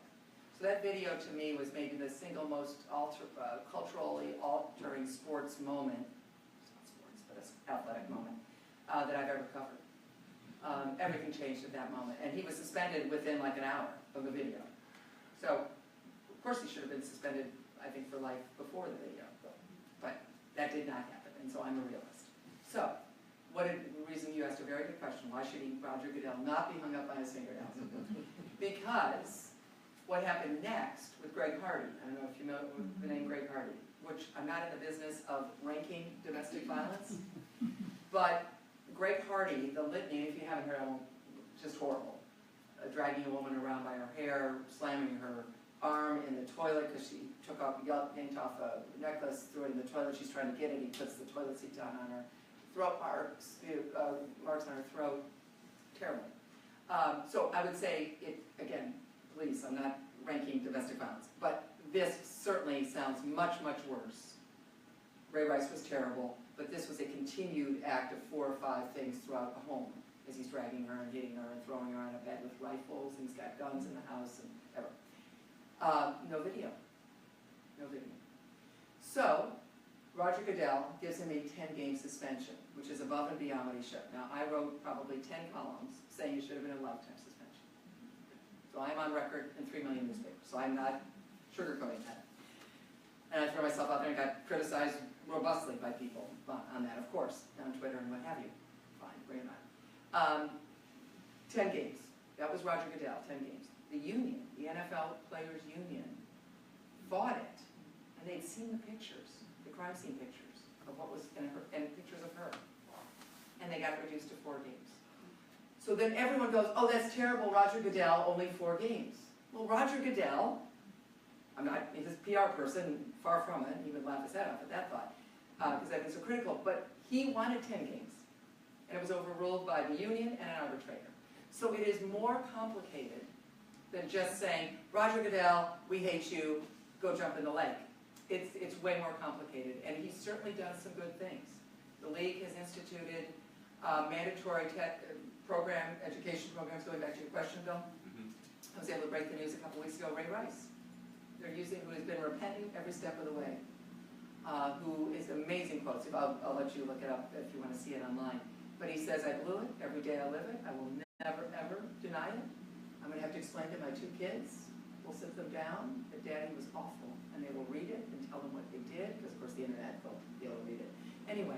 So that video to me was maybe the single most culturally altering sports moment, not sports, but an athletic moment, that I've ever covered. Everything changed at that moment. And he was suspended within like an hour of the video. So, of course he should have been suspended, I think, for life before the video. But that did not happen, and so I'm a realist. So, the reason you asked a very good question, why should Roger Goodell not be hung up by his fingernails? Because what happened next with Greg Hardy, I don't know if you know the name Greg Hardy, which I'm not in the business of ranking domestic violence, but Greg Hardy, the litany, if you haven't heard, just horrible. Dragging a woman around by her hair, slamming her arm in the toilet because she yanked off a necklace, threw it in the toilet. She's trying to get it. He puts the toilet seat down on her throat, marks on her throat. Terrible. So I would say, again, please, I'm not ranking domestic violence, but this certainly sounds much, much worse. Ray Rice was terrible, but this was a continued act of 4 or 5 things throughout the home, as he's dragging her and hitting her and throwing her on a bed with rifles, and he's got guns in the house and ever. No video. No video. So, Roger Goodell gives him a 10-game suspension, which is above and beyond what he should. Now, I wrote probably 10 columns saying it should have been a lifetime suspension. So I'm on record in 3 million newspapers, so I'm not sugarcoating that. And I threw myself out there and got criticized robustly by people on that, of course, on Twitter and what have you. Fine, bring it on. 10 games. That was Roger Goodell, 10 games. The union, the NFL Players Union, fought it, and they'd seen the pictures, the crime scene pictures of what was in her, and pictures of her, and they got reduced to 4 games. So then everyone goes, oh, that's terrible, Roger Goodell, only 4 games. Well, Roger Goodell I'm not his PR person, far from it, he would laugh his head off at that thought, because I've been so critical, but he wanted 10 games, and it was overruled by the union and an arbitrator. So it is more complicated than just saying, Roger Goodell, we hate you, go jump in the lake. It's way more complicated, and he's certainly done some good things. The league has instituted mandatory education programs, going back to your question, Bill. I was able to break the news a couple weeks ago, Ray Rice. They're using, who has been repenting every step of the way, who is amazing quotes. I'll let you look it up if you want to see it online. But he says, I blew it, every day I live it, I will never, ever deny it. I'm going to have to explain to my 2 kids. We'll sit them down, that Daddy was awful, and they will read it and tell them what they did, because of course the internet will be able to read it. Anyway,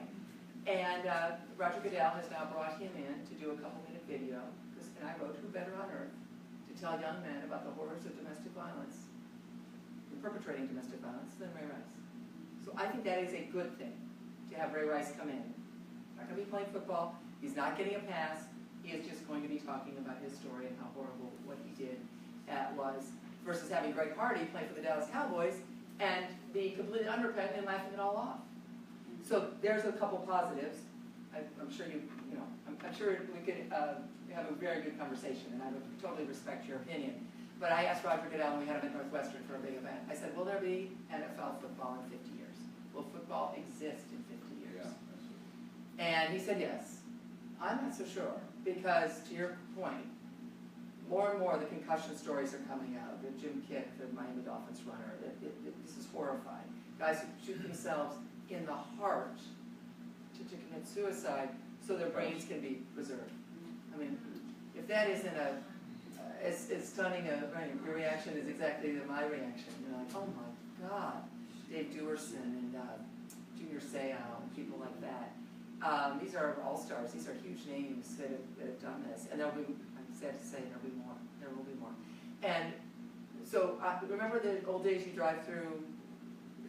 and Roger Goodell has now brought him in to do a couple-minute video, and I wrote, who better on earth, to tell young men about the horrors of domestic violence, and perpetrating domestic violence, than Ray Rice. So I think that is a good thing, to have Ray Rice come in. Not going to be playing football, he's not getting a pass, he is just going to be talking about his story and how horrible what he did was, versus having Greg Hardy play for the Dallas Cowboys and be completely underpaid and laughing it all off. So there's a couple positives. I'm sure I'm sure we could have a very good conversation, and I would totally respect your opinion. But I asked Roger Goodell when we had him at Northwestern for a big event. I said, will there be NFL football in 50 years? Will football exist in 50 years? Yeah, and he said yes. I'm not so sure, because to your point, more and more the concussion stories are coming out. The Jim Kick, the Miami Dolphins runner, this is horrifying. Guys who shoot themselves in the heart to commit suicide so their brains can be preserved. I mean, if that isn't as stunning a reaction as exactly my reaction. You're like, oh my God, Dave Duerson and Junior Seau and people like that. These are all-stars. These are huge names that have done this. And there'll be, I'm sad to say, there'll be more. There will be more. And so remember the old days you drive through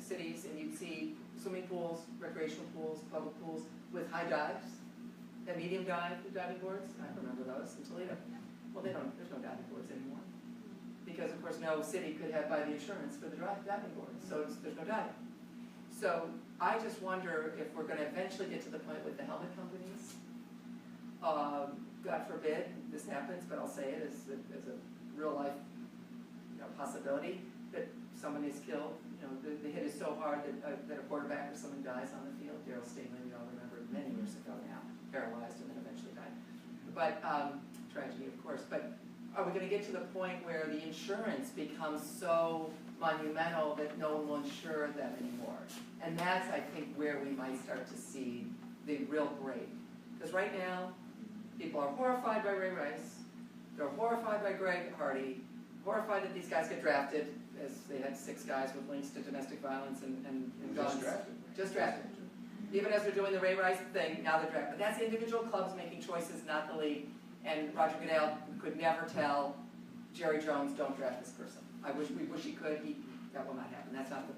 cities and you'd see swimming pools, recreational pools, public pools with high dives, and medium diving boards? I remember those in Toledo. Well, there's no diving boards anymore. Because, of course, no city could buy the insurance for the diving boards, so there's no diving. So I just wonder if we're going to eventually get to the point with the helmet companies. God forbid this happens, but I'll say it as a real-life possibility that someone is killed. The hit is so hard that a quarterback or someone dies on the field. Darryl Stingley, we all remember many years ago now, paralyzed and then eventually died. But tragedy, of course. But are we going to get to the point where the insurance becomes so monumental that no one will insure them anymore? And that's, I think, where we might start to see the real break. Because right now, people are horrified by Ray Rice. They're horrified by Greg Hardy. Horrified that these guys get drafted, as they had 6 guys with links to domestic violence and guns. Just drafted. Even as they're doing the Ray Rice thing, now they're drafted. But that's individual clubs making choices, not the league. And Roger Goodell could never tell Jerry Jones, don't draft this person. We wish he could. That will not happen. That's not the.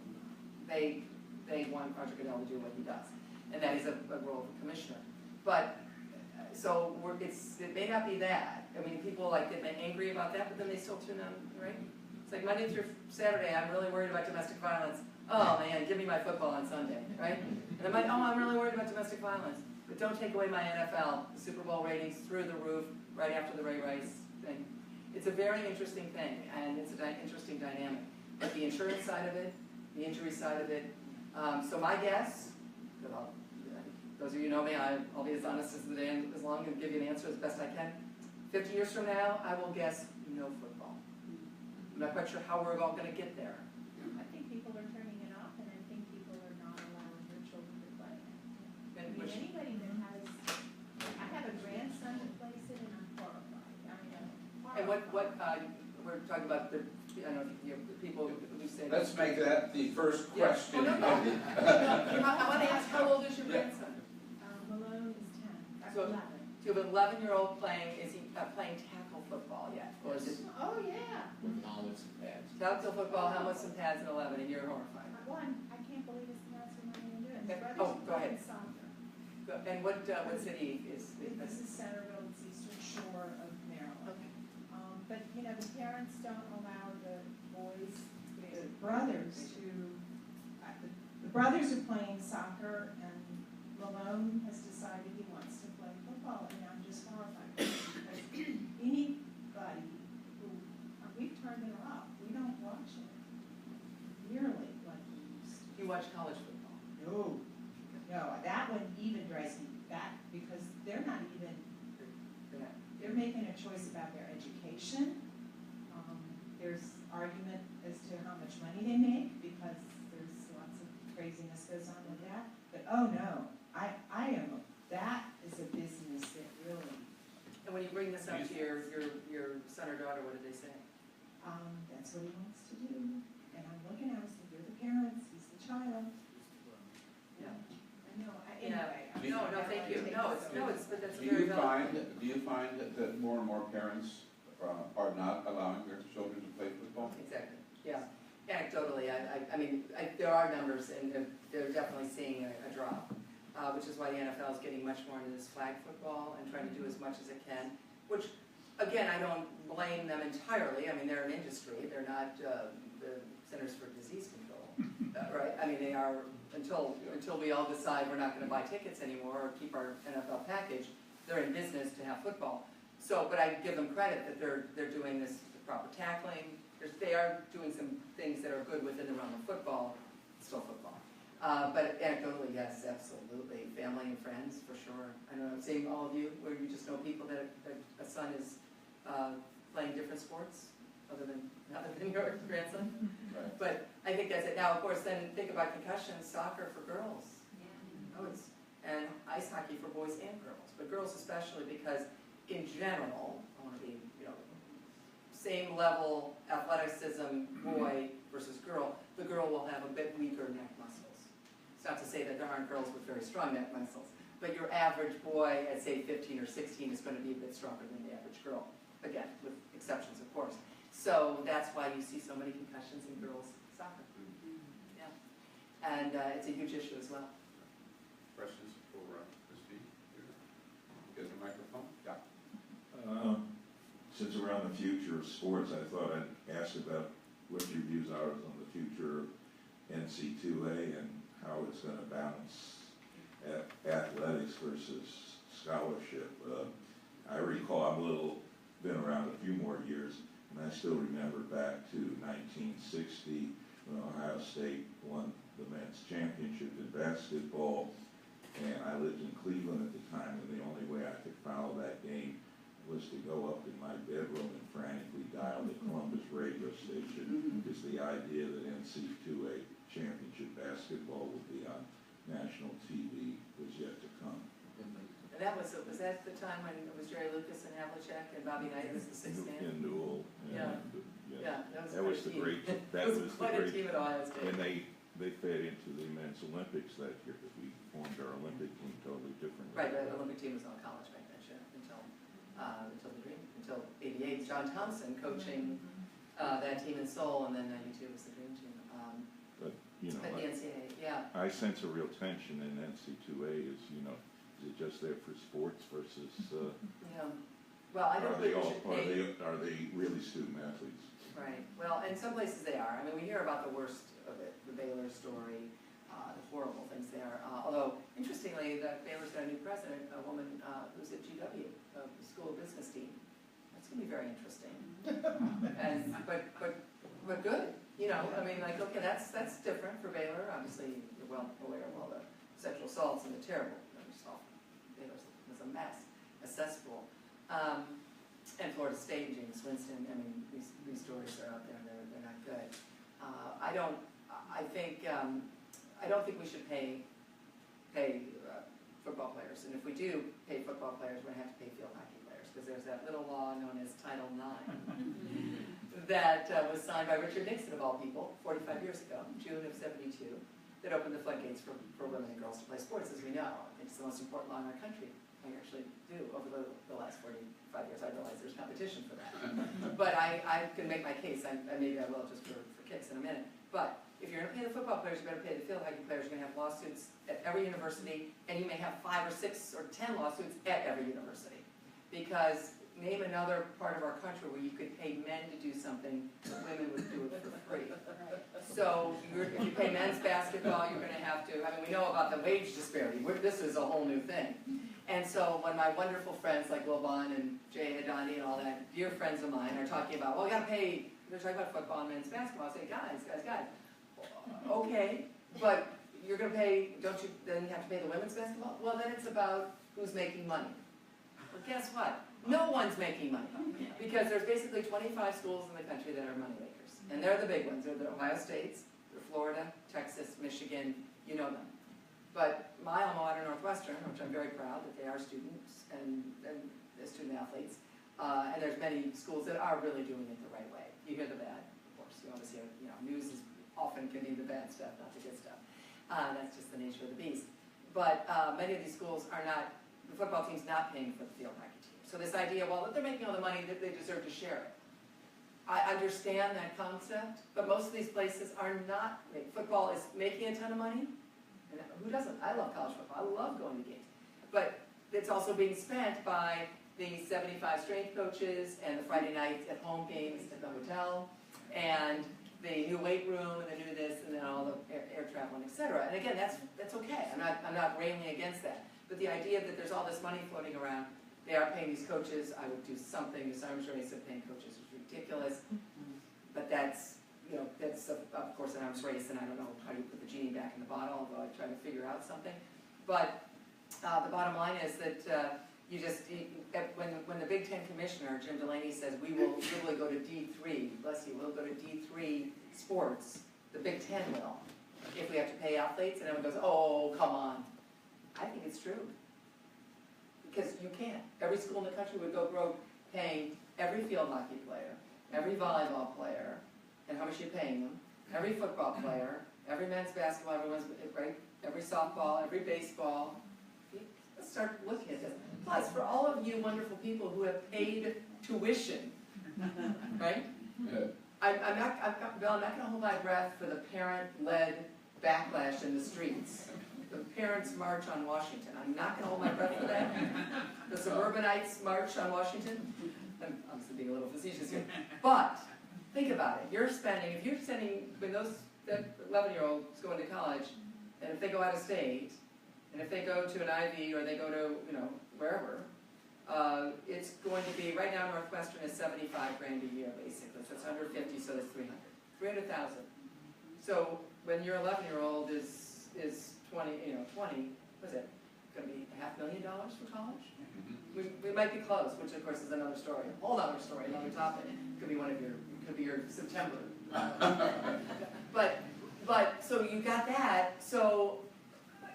They want Roger Goodell to do what he does, and that is a role of a commissioner. But so it may not be that. I mean, people get angry about that, but then they still tune on, right? It's like Monday through Saturday, I'm really worried about domestic violence. Oh man, give me my football on Sunday, right? And I'm really worried about domestic violence. But don't take away my NFL. The Super Bowl ratings through the roof right after the Ray Rice thing. It's a very interesting thing, and it's an interesting dynamic. But the insurance side of it, the injury side of it. So my guess, those of you who know me, I'll be as honest as the day and as long and give you an answer as best I can. 50 years from now, I will guess no football. I'm not quite sure how we're all going to get there. I think people are turning it off, and I think people are not allowing their children to play it. Anybody that has, I have a grandson that plays it, and I'm horrified. And what we're talking about the people who say. Let's make that the first question. Yeah. Oh, no. I want to ask, how old is your grandson? Malone is 10. So 11. You have an 11-year-old playing. Is he playing tackle football yet, or is it? Oh yeah. With helmets and pads. Tackle football, helmets and pads, and 11, and you're horrified. I can't believe his parents are not even doing Okay. it. Oh, go ahead. Soccer. And what city is This is Centerville, it's Eastern Shore of Maryland. Okay. But the parents don't allow the boys to brothers the brothers are playing soccer, and Malone has decided he wants to play football, and I'm just horrified because anybody who, we've turned it off, we don't watch it nearly like we used to. You watch college football? No, that one even drives me back because they're not even, Yeah. they're making a choice about their education. There's argument as to how much money they make because there's lots of craziness goes on with that. But oh no, that is a business that really, And when you bring this up to your son or daughter, what do they say? that's what he wants to do. And I'm looking at him, so you're the parents, he's the child. Yeah. I know, anyway. I'm No, sorry, thank I you. take No, this but that's a Do very you valid. find that more and more parents are not allowing their children to play football? Exactly, yeah. Anecdotally, I mean, there are numbers, and they're definitely seeing a drop, which is why the NFL is getting much more into this flag football and trying to do as much as it can, which, again, I don't blame them entirely. I mean, they're an industry. They're not the Centers for Disease Control, right? I mean, they are, until we all decide we're not going to buy tickets anymore or keep our NFL package, they're in business to have football. So, but I give them credit that they're doing this, the proper tackling. They are doing some things that are good within the realm of football. It's still football. But anecdotally, yes, absolutely. Family and friends, for sure. I know I'm seeing all of you, where you just know people that a son is playing different sports, other than your grandson. Right. But I think that's it. Now, of course, then think about concussions, soccer for girls. Oh, and ice hockey for boys and girls, but girls especially because in general, I want to be, same level athleticism boy versus girl, the girl will have a bit weaker neck muscles. It's not to say that there aren't girls with very strong neck muscles, but your average boy at say 15 or 16 is going to be a bit stronger than the average girl. Again, with exceptions, of course. So that's why you see so many concussions in girls soccer. Yeah, and it's a huge issue as well. Questions for Christine? Get the microphone? Yeah. Since we're on the future of sports, I thought I'd ask about what your views are on the future of NC2A and how it's going to balance athletics versus scholarship. I recall, been around a few more years, and I still remember back to 1960 when Ohio State won the men's championship in basketball, and I lived in Cleveland at the time, and the only way I could follow that game was to go up in my bedroom and frantically dial the Columbus radio station, because the idea that NC2A championship basketball would be on national TV was yet to come. And that was that the time when it was Jerry Lucas and Havlicek and Bobby Knight was the sixth man? In Newell. Yeah. Yeah. Yeah, That was the great, that was the quite a great, team at Ohio State. and they fed into the men's Olympics that year, because we formed our Olympic team totally differently. Right, the Olympic team was all college back then, sure, until '88. John Thompson coaching that team in Seoul, and then '92 was the Dream Team. But, But the NCAA, yeah. I sense a real tension in NC2A is it just there for sports versus, Yeah. Well, I don't think we should pay. are they really student athletes? Right. Well, in some places they are. I mean, we hear about the worst of it, the Baylor story, the horrible things there. Although, interestingly, that Baylor's got a new president, a woman who's at GW, the School of Business team. That's going to be very interesting. And but good. I mean, like, okay, that's different for Baylor. Obviously, you're well aware of all the sexual assaults and the terrible. Baylor was a mess, a cesspool. And Florida State and James Winston. I mean, these stories are out there. They're not good. I don't think we should pay football players. And if we do pay football players, we're going to have to pay field hockey players, because there's that little law known as Title IX that was signed by Richard Nixon, of all people, 45 years ago, June of '72, that opened the floodgates for women and girls to play sports, as we know. It's the most important law in our country. I actually do. Over the last 45 years, I realize there's competition for that. But I can make my case. Maybe I will just for kicks in a minute. But if you're going to pay the football players, you're going to pay the field hockey players. You're going to have lawsuits at every university, and you may have 5 or 6 or 10 lawsuits at every university, because name another part of our country where you could pay men to do something, women would do it for free. So if you pay men's basketball, you're gonna have to, I mean, we know about the wage disparity, this is a whole new thing. And so when my wonderful friends like Will Vaughn and Jay Hadani and all that, dear friends of mine are talking about, well, we gotta pay, they're talking about football and men's basketball, I say, guys, okay, but you're gonna pay, don't you then have to pay the women's basketball? Well, then it's about who's making money. Well, guess what? No one's making money, because there's basically 25 schools in the country that are moneymakers. And they're the big ones, they're the Ohio States, they're Florida, Texas, Michigan, you know them. But my alma mater, Northwestern, which I'm very proud that they are students and student athletes, and there's many schools that are really doing it the right way. You hear the bad, of course, you always hear, news is often can be the bad stuff, not the good stuff. That's just the nature of the beast. But many of these schools are not, the football team's not paying for the field hockey team. So this idea, well, if they're making all the money, that they deserve to share it. I understand that concept, but most of these places are not. Football is making a ton of money, and who doesn't? I love college football. I love going to games. But it's also being spent by the 75 strength coaches and the Friday night at home games at the hotel, and the new weight room, and the new this, and then all the air travel, and et cetera. And again, that's okay. I'm not railing against that. But the idea that there's all this money floating around, they are paying these coaches. I would do something. This arms race of paying coaches is ridiculous. But that's, that's of course an arms race, and I don't know how you put the genie back in the bottle, although I try to figure out something. But the bottom line is that when the Big Ten commissioner, Jim Delaney, says we will literally go to D3, bless you, we'll go to D3 sports, the Big Ten will, if we have to pay athletes, and everyone goes, oh, come on. I think it's true. Because you can't. Every school in the country would go broke paying every field hockey player, every volleyball player, and how much you're paying them, every football player, every men's basketball, every softball, every baseball. Let's start looking at this. Plus, for all of you wonderful people who have paid tuition, right? Yeah. I'm not going to hold my breath for the parent-led backlash in the streets. The Parents' March on Washington. I'm not going to hold my breath for that. The Suburbanites March on Washington. I'm obviously being a little facetious here. But think about it. If you're sending, when that 11-year-old's going to college, and if they go out of state, and if they go to an Ivy or they go to, wherever, it's going to be, right now Northwestern is $75,000 a year, basically. So it's under 50, so that's 300,000. So when your 11-year-old is 20, what's it? Going to be $500,000 for college? We might be close, which of course is another story, a whole other story, another topic. Could be your September. But so you got that. So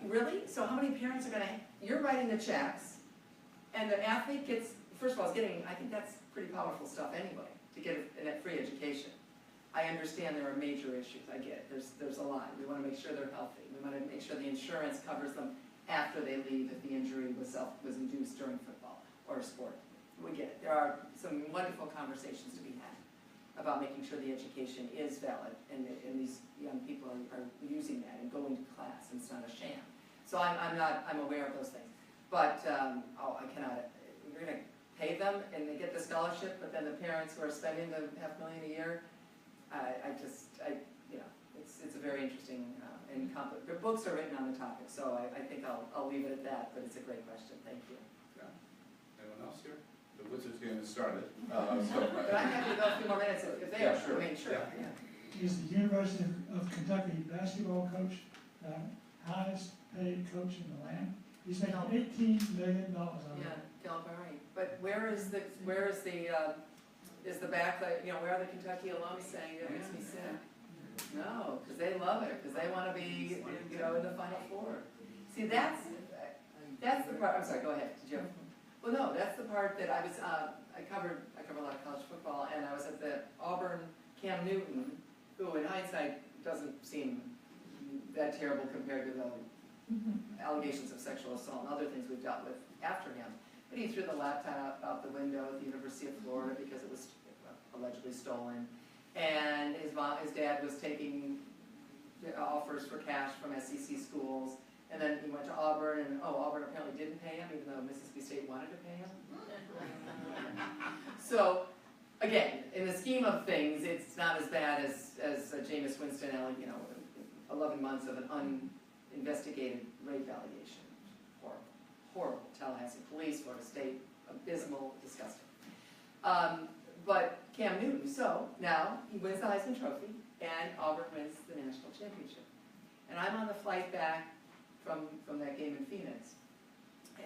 really, so how many parents are you're writing the checks, and the athlete gets, first of all, I think that's pretty powerful stuff anyway, to get a free education. I understand there are major issues, I get it, there's a lot. We want to make sure they're healthy. We want to make sure the insurance covers them after they leave if the injury was induced during football or a sport. We get it. There are some wonderful conversations to be had about making sure the education is valid and these young people are using that and going to class and it's not a sham. So I'm aware of those things. But, I cannot, you're going to pay them and they get the scholarship, but then the parents who are spending the $500,000 a year, it's a very interesting and complex. The books are written on the topic, so I think I'll leave it at that. But it's a great question. Thank you. Yeah. Anyone else here? The Wizards game has started. But I'm happy to go a few more minutes if they are. Sure. I mean, sure. Yeah. Yeah. Is the University of Kentucky basketball coach the highest paid coach in the land? He's making $18 million on it. Yeah, Calipari. But where is the back? Where are the Kentucky alums saying it makes me sick? No, because they love it, because they want to be, in the Final Four. See, that's the part. I'm sorry. Go ahead. Did you? Well, no, that's the part that I was. I cover a lot of college football, and I was at the Auburn Cam Newton, who in hindsight doesn't seem that terrible compared to the allegations of sexual assault and other things we've dealt with after him. But he threw the laptop out the window at the University of Florida because it was allegedly stolen. And his dad was taking offers for cash from SEC schools. And then he went to Auburn, and Auburn apparently didn't didn't pay him, even though Mississippi State wanted to pay him. So, again, in the scheme of things, it's not as bad as Jameis Winston, 11 months of an uninvestigated rape allegation. Horrible, horrible. Tallahassee Police, Florida State, abysmal, disgusting. But Cam Newton, so now he wins the Heisman Trophy, and Auburn wins the national championship. And I'm on the flight back from that game in Phoenix,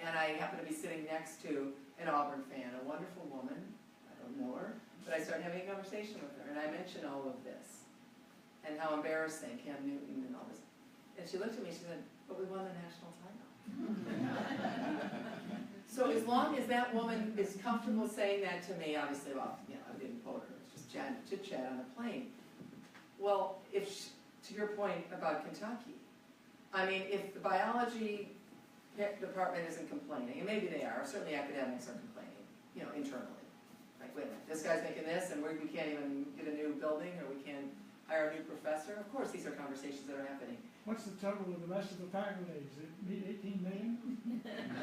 and I happen to be sitting next to an Auburn fan, a wonderful woman. I don't know her, but I start having a conversation with her, and I mention all of this, and how embarrassing Cam Newton and all this. And she looked at me, she said, "But we won the national title." So as long as that woman is comfortable saying that to me, obviously, well, I didn't quote her, it's just chit-chat on the plane. Well, to your point about Kentucky, I mean, if the biology department isn't complaining, and maybe they are, certainly academics are complaining, internally. Like, wait a minute, this guy's making this, and we can't even get a new building, or we can't hire a new professor. Of course, these are conversations that are happening. What's the total of the rest of the faculty? Does it meet 18 million?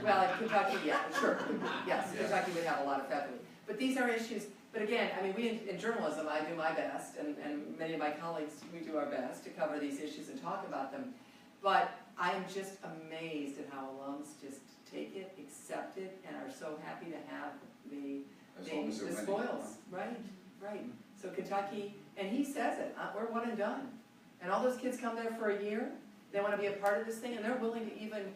Well, in Kentucky, yeah, sure, yes, Kentucky would have a lot of faculty. But these are issues, but again, I mean, we in journalism, I do my best, and many of my colleagues, we do our best to cover these issues and talk about them. But I am just amazed at how alums just take it, accept it, and are so happy to have the spoils. Right. So Kentucky, and he says it, we're one and done. And all those kids come there for a year, they want to be a part of this thing, and they're willing to even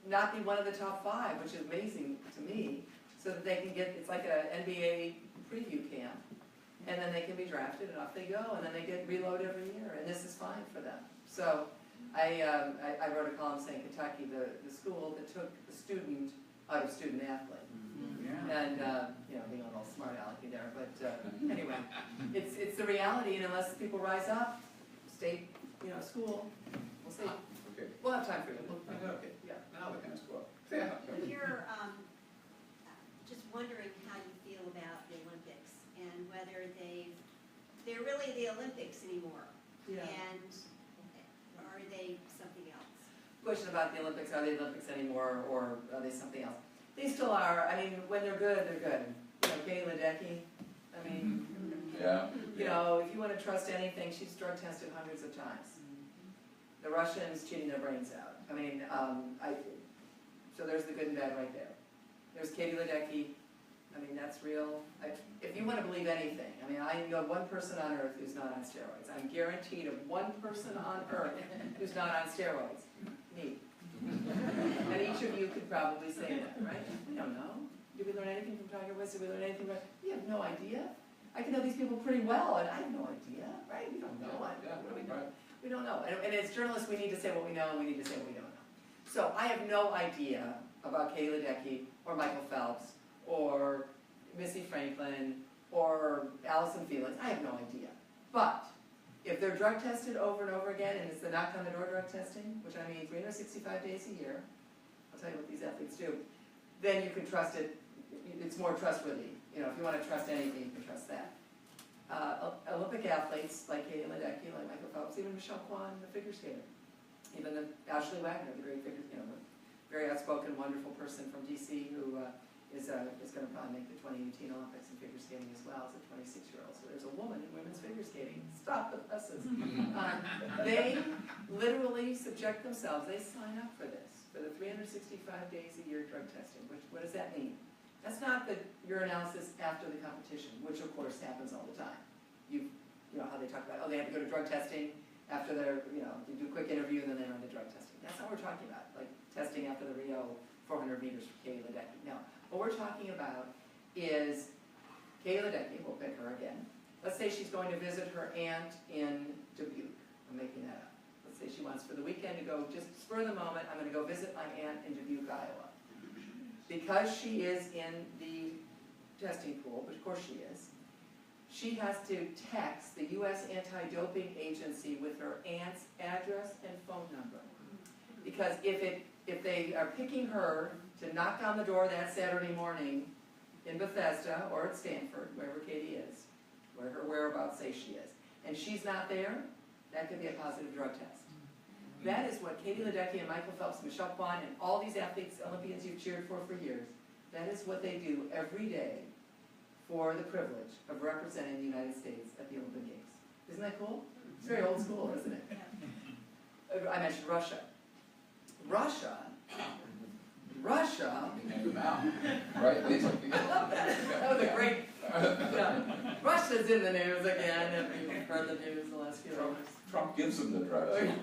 not be one of the top 5, which is amazing to me, so that they can it's like an NBA preview camp, and then they can be drafted, and off they go, and then they get reload every year, and this is fine for them. So I wrote a column saying Kentucky, the school that took the student out of student athlete. And, being a little smart alecky there, but anyway, it's the reality, and unless people rise up, state, school, we'll see. Okay. We'll have time for you. Okay. Yeah. Now the hands go up. Yeah. You're just wondering how you feel about the Olympics and whether they're really the Olympics anymore. Yeah. And are they something else? Question about the Olympics, are they Olympics anymore, or are they something else? They still are. I mean, when they're good, they're good. Katie Ledecky, I mean, Yeah. if you want to trust anything, she's drug tested hundreds of times. The Russians cheating their brains out. I mean, so there's the good and bad right there. There's Katie Ledecky. I mean, that's real. If you want to believe anything, I mean, I know one person on earth who's not on steroids. I'm guaranteed of one person on earth who's not on steroids. Me. And each of you could probably say that, right? We don't know. Did we learn anything from Tiger Woods? Did we learn anything from... We have no idea. I can know these people pretty well, and I have no idea, right? We don't know. What do we know? We don't know. And as journalists, we need to say what we know, and we need to say what we don't know. So I have no idea about Katie Ledecky, or Michael Phelps, or Missy Franklin, or Allison Felix. I have no idea. But if they're drug tested over and over again, and it's the knock-on-the-door drug testing, which I mean 365 days a year, I'll tell you what these athletes do, then you can trust it. It's more trustworthy. If you want to trust anything, you can trust that. Olympic athletes like Katie Ledecky, like Michael Phelps, even Michelle Kwan, the figure skater, even Ashley Wagner, the great figure, very outspoken, wonderful person from DC who is going to probably make the 2018 Olympics in figure skating as well as a 26-year-old. So there's a woman in women's figure skating. Stop the buses. They literally subject themselves. They sign up for this, for the 365 days a year drug testing. What does that mean? That's not the urinalysis after the competition, which of course happens all the time. You know how they talk about, they have to go to drug testing after their, they do a quick interview and then they run to drug testing. That's not what we're talking about, like testing after the Rio 400 meters for Katie Ledecky. No, what we're talking about is Katie Ledecky, we'll pick her again. Let's say she's going to visit her aunt in Dubuque. I'm making that up. Let's say she wants for the weekend to go, just spur of the moment, I'm going to go visit my aunt in Dubuque, Iowa. Because she is in the testing pool, which of course she is, she has to text the U.S. Anti-Doping Agency with her aunt's address and phone number. Because if they are picking her to knock on the door that Saturday morning in Bethesda or at Stanford, wherever Katie is, where her whereabouts say she is, and she's not there, that could be a positive drug test. That is what Katie Ledecky and Michael Phelps, Michelle Kwan, and all these athletes, Olympians you've cheered for years, that is what they do every day for the privilege of representing the United States at the Olympic Games. Isn't that cool? It's very old school, isn't it? I mentioned Russia. Russia. Hang them out, right, Lisa? I love that. That was a great, yeah. Russia's in the news again, and you've heard the news the last few hours. Trump gives them the direction. He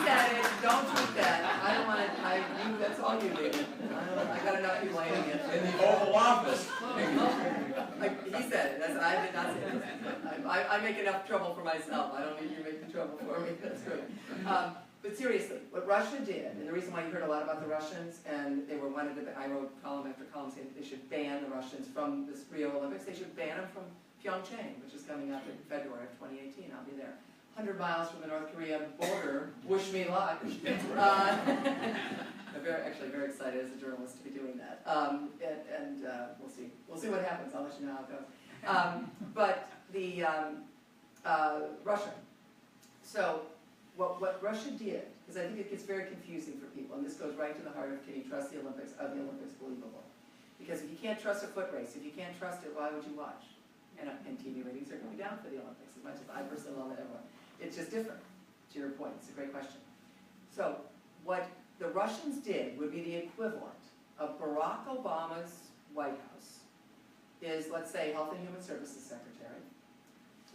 said it, don't tweet that. I don't want to, that's all you do. I got enough people hating it. In the Oval Office. He said it, I did not say it. I make enough trouble for myself, I don't need you making trouble for me, that's great. But seriously, what Russia did, and the reason why you heard a lot about the Russians, and they were wanted to, I wrote column after column saying they should ban the Russians from this Rio Olympics, they should ban them from Pyeongchang, which is coming up in February of 2018, I'll be there. 100 miles from the North Korea border, wish me luck. I'm very excited as a journalist to be doing that. We'll see what happens, I'll let you know how it goes. But the, Russia. So, what Russia did, because I think it gets very confusing for people, and this goes right to the heart of can you trust the Olympics, are the Olympics believable? Because if you can't trust a foot race, if you can't trust it, why would you watch? And TV ratings are going down for the Olympics, as much as I personally love everyone. It's just different, to your point, it's a great question. So, what the Russians did would be the equivalent of Barack Obama's White House is, let's say, Health and Human Services Secretary,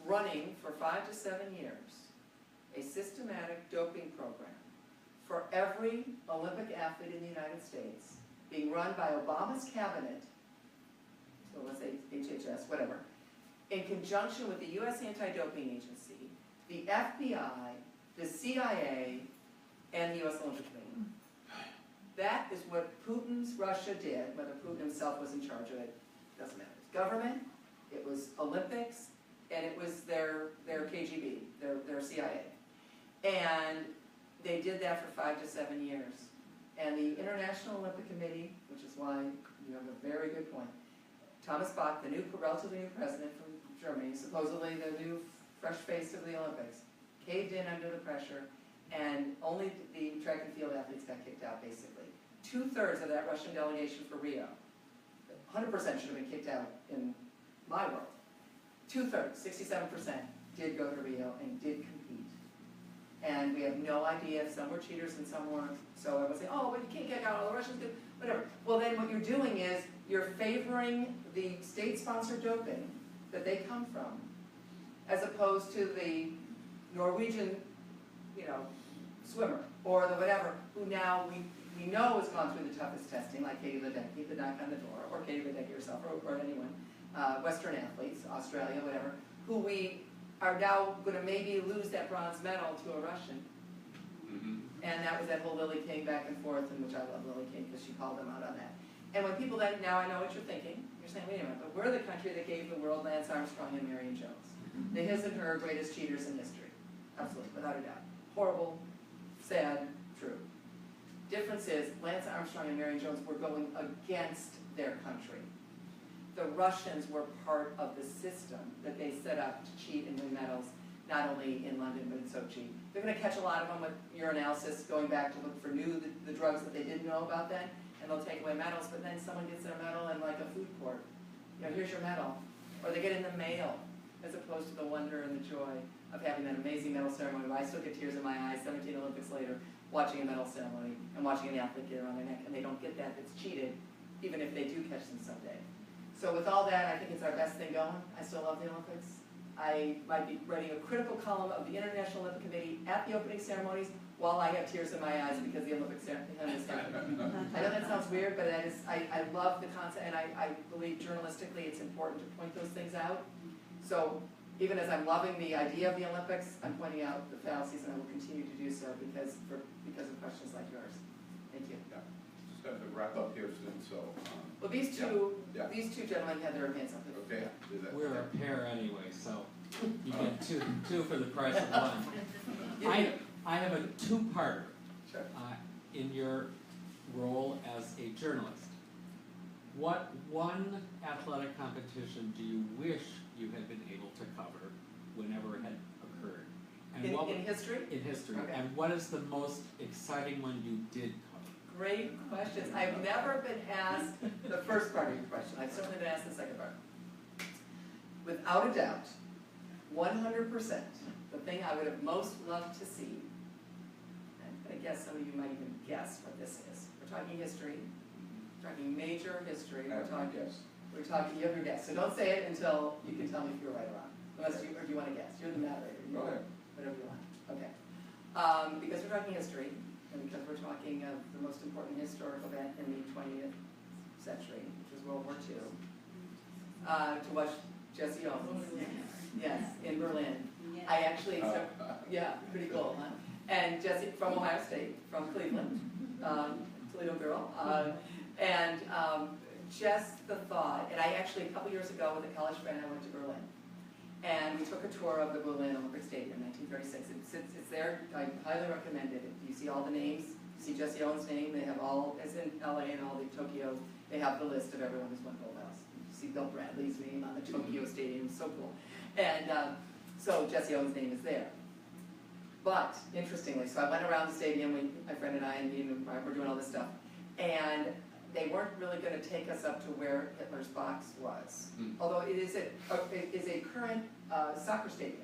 running for 5 to 7 years a systematic doping program for every Olympic athlete in the United States, being run by Obama's cabinet, so let's say HHS, whatever, in conjunction with the U.S. Anti-Doping Agency, the FBI, the CIA, and the U.S. Olympic Committee. That is what Putin's Russia did, whether Putin himself was in charge of it, doesn't matter. It was government, it was Olympics, and it was their KGB, their CIA. And they did that for 5 to 7 years. And the International Olympic Committee, which is why you have a very good point, Thomas Bach, the relatively new president from Germany, supposedly the new fresh face of the Olympics, caved in under the pressure, and only the track and field athletes got kicked out, basically. 2/3 of that Russian delegation for Rio, 100% should have been kicked out in my world. 2/3, 67%, did go to Rio and did compete. And we have no idea if some were cheaters and some weren't. So I would say, oh, but you can't kick out all the Russians, whatever. Well, then what you're doing is you're favoring the state-sponsored doping that they come from, as opposed to the Norwegian, swimmer, or the whatever, who now we know has gone through the toughest testing, like Katie Ledecky, the knock on the door, or Katie Ledecky herself, or anyone, Western athletes, Australia, whatever, who we are now going to maybe lose that bronze medal to a Russian. And that was that whole Lily King back and forth, in which I love Lily King because she called them out on that. And when people then, now I know what you're thinking, you're saying, wait a minute, but we're the country that gave the world Lance Armstrong and Marion Jones. The his and her greatest cheaters in history. Absolutely, without a doubt. Horrible, sad, true. Difference is, Lance Armstrong and Marion Jones were going against their country. The Russians were part of the system that they set up to cheat and win medals, not only in London, but in Sochi. They're going to catch a lot of them with urinalysis, going back to look for the drugs that they didn't know about then, and they'll take away medals, but then someone gets their medal in like a food court. Here's your medal. Or they get in the mail, as opposed to the wonder and the joy of having that amazing medal ceremony where I still get tears in my eyes 17 Olympics later, watching a medal ceremony and watching an athlete get it around their neck, and they don't get that, it's cheated, even if they do catch them someday. So with all that, I think it's our best thing going. I still love the Olympics. I might be writing a critical column of the International Olympic Committee at the opening ceremonies while I have tears in my eyes because the Olympic ceremony is happening. I know that sounds weird, but that is, I love the concept, and I believe journalistically it's important to point those things out. So even as I'm loving the idea of the Olympics, I'm pointing out the fallacies, and I will continue to do so because of questions like yours. Thank you. Yeah. Just have to wrap up here soon, so. Well, these two gentlemen had their hands up. Okay. Do that. We're a pair anyway, so you get two for the price of one. I have a two-parter. Sure. In your role as a journalist. What one athletic competition do you wish you had been able to cover whenever it had occurred? And In, what, in history? in history, Okay. and what is the most exciting one you did cover? Great questions. I've never been asked the first part of your question. I've certainly been asked the second part. Without a doubt, 100%, the thing I would have most loved to see, and I guess some of you might even guess what this is. We're talking history, we're talking major history, I have my guess. we're talking, you have your guess. So don't say it until you can tell me if you're right or wrong. Unless you, or do you want to guess? You're the moderator. Go ahead. Whatever you want. Okay. Because we're talking history, and because we're talking of the most important historical event in the 20th century, which was World War II, to watch Jesse Owens, yes, in Berlin. Yeah. I actually took, yeah, pretty cool, huh? And Jesse, from Ohio State, from Cleveland, Toledo girl, and just the thought, and I actually, a couple years ago with a college friend, I went to Berlin. And we took a tour of the Berlin Olympic Stadium in 1936. It's there, I highly recommend it. You see all the names, you see Jesse Owens' name, they have all, as in LA and all the Tokyo, they have the list of everyone who's won gold medals. You see Bill Bradley's name on the Tokyo Stadium, so cool. And so Jesse Owens' name is there. But, interestingly, so I went around the stadium, my friend and I, and me and Mark were doing all this stuff, and they weren't really going to take us up to where Hitler's box was. Although it is a current soccer stadium.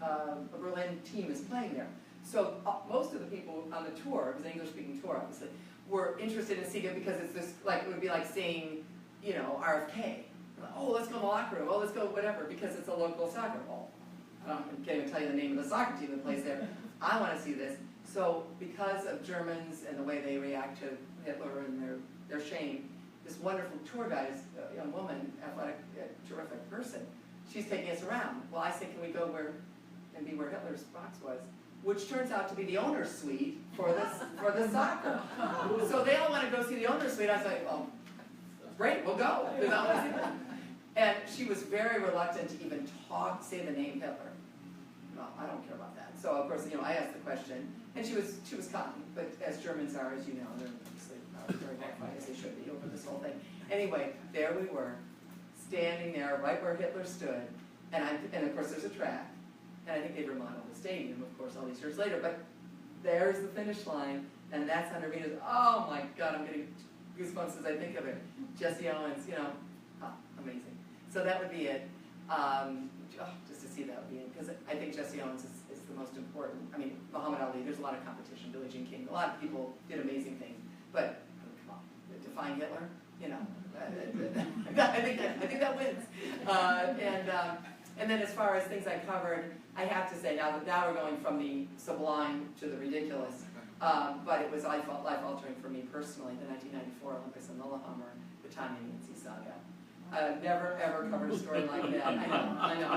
A Berlin team is playing there. So most of the people on the tour, it was an English-speaking tour, obviously, were interested in seeing it because it's this, like, it would be like seeing, you know, RFK. Oh, let's go in the locker room. Oh, let's go whatever, because it's a local soccer ball. I can't even tell you the name of the soccer team that plays there. I want to see this. So because of Germans and the way they react to Hitler and their shame, this wonderful tour guide is a young woman, athletic, terrific person. She's taking us around. Well, I said, can we go where and be where Hitler's box was? Which turns out to be the owner's suite for the soccer. So they all want to go see the owner's suite. I was like, well, great, we'll go. And she was very reluctant to even say the name Hitler. Well, I don't care about that. So of course, you know, I asked the question, and she was kind, but as Germans are, as you know, they're obviously very horrified, as they should be, over this whole thing. Anyway, there we were, standing there right where Hitler stood, and of course there's a track, and I think they remodeled the stadium, of course, all these years later, but there's the finish line, and that's under Venus. Oh my God, I'm getting goosebumps as I think of it. Jesse Owens, you know, amazing. So that would be it. Just to see that would be it, because I think Jesse Owens is the most important. I mean, Muhammad Ali, there's a lot of competition, Billie Jean King, a lot of people did amazing things, but come on, define Hitler, you know, I think that wins. And then as far as things I covered, I have to say now we're going from the sublime to the ridiculous, but it was life-altering for me personally, the 1994 Olympics in Lillehammer, the Tanya Nancy saga. I've never ever covered a story like that. I know.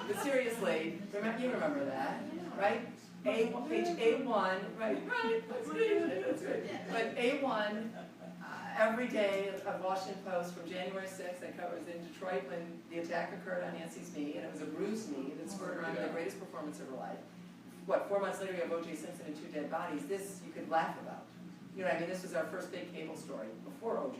But seriously, you remember that, right? Page A1, right? That's right. But A1, every day of Washington Post from January 6th, I was in Detroit when the attack occurred on Nancy's knee, and it was a bruised knee that spurred her on to the greatest performance of her life. What, 4 months later you have O.J. Simpson and 2 dead bodies. This you could laugh about. You know what I mean? This was our first big cable story before O.J.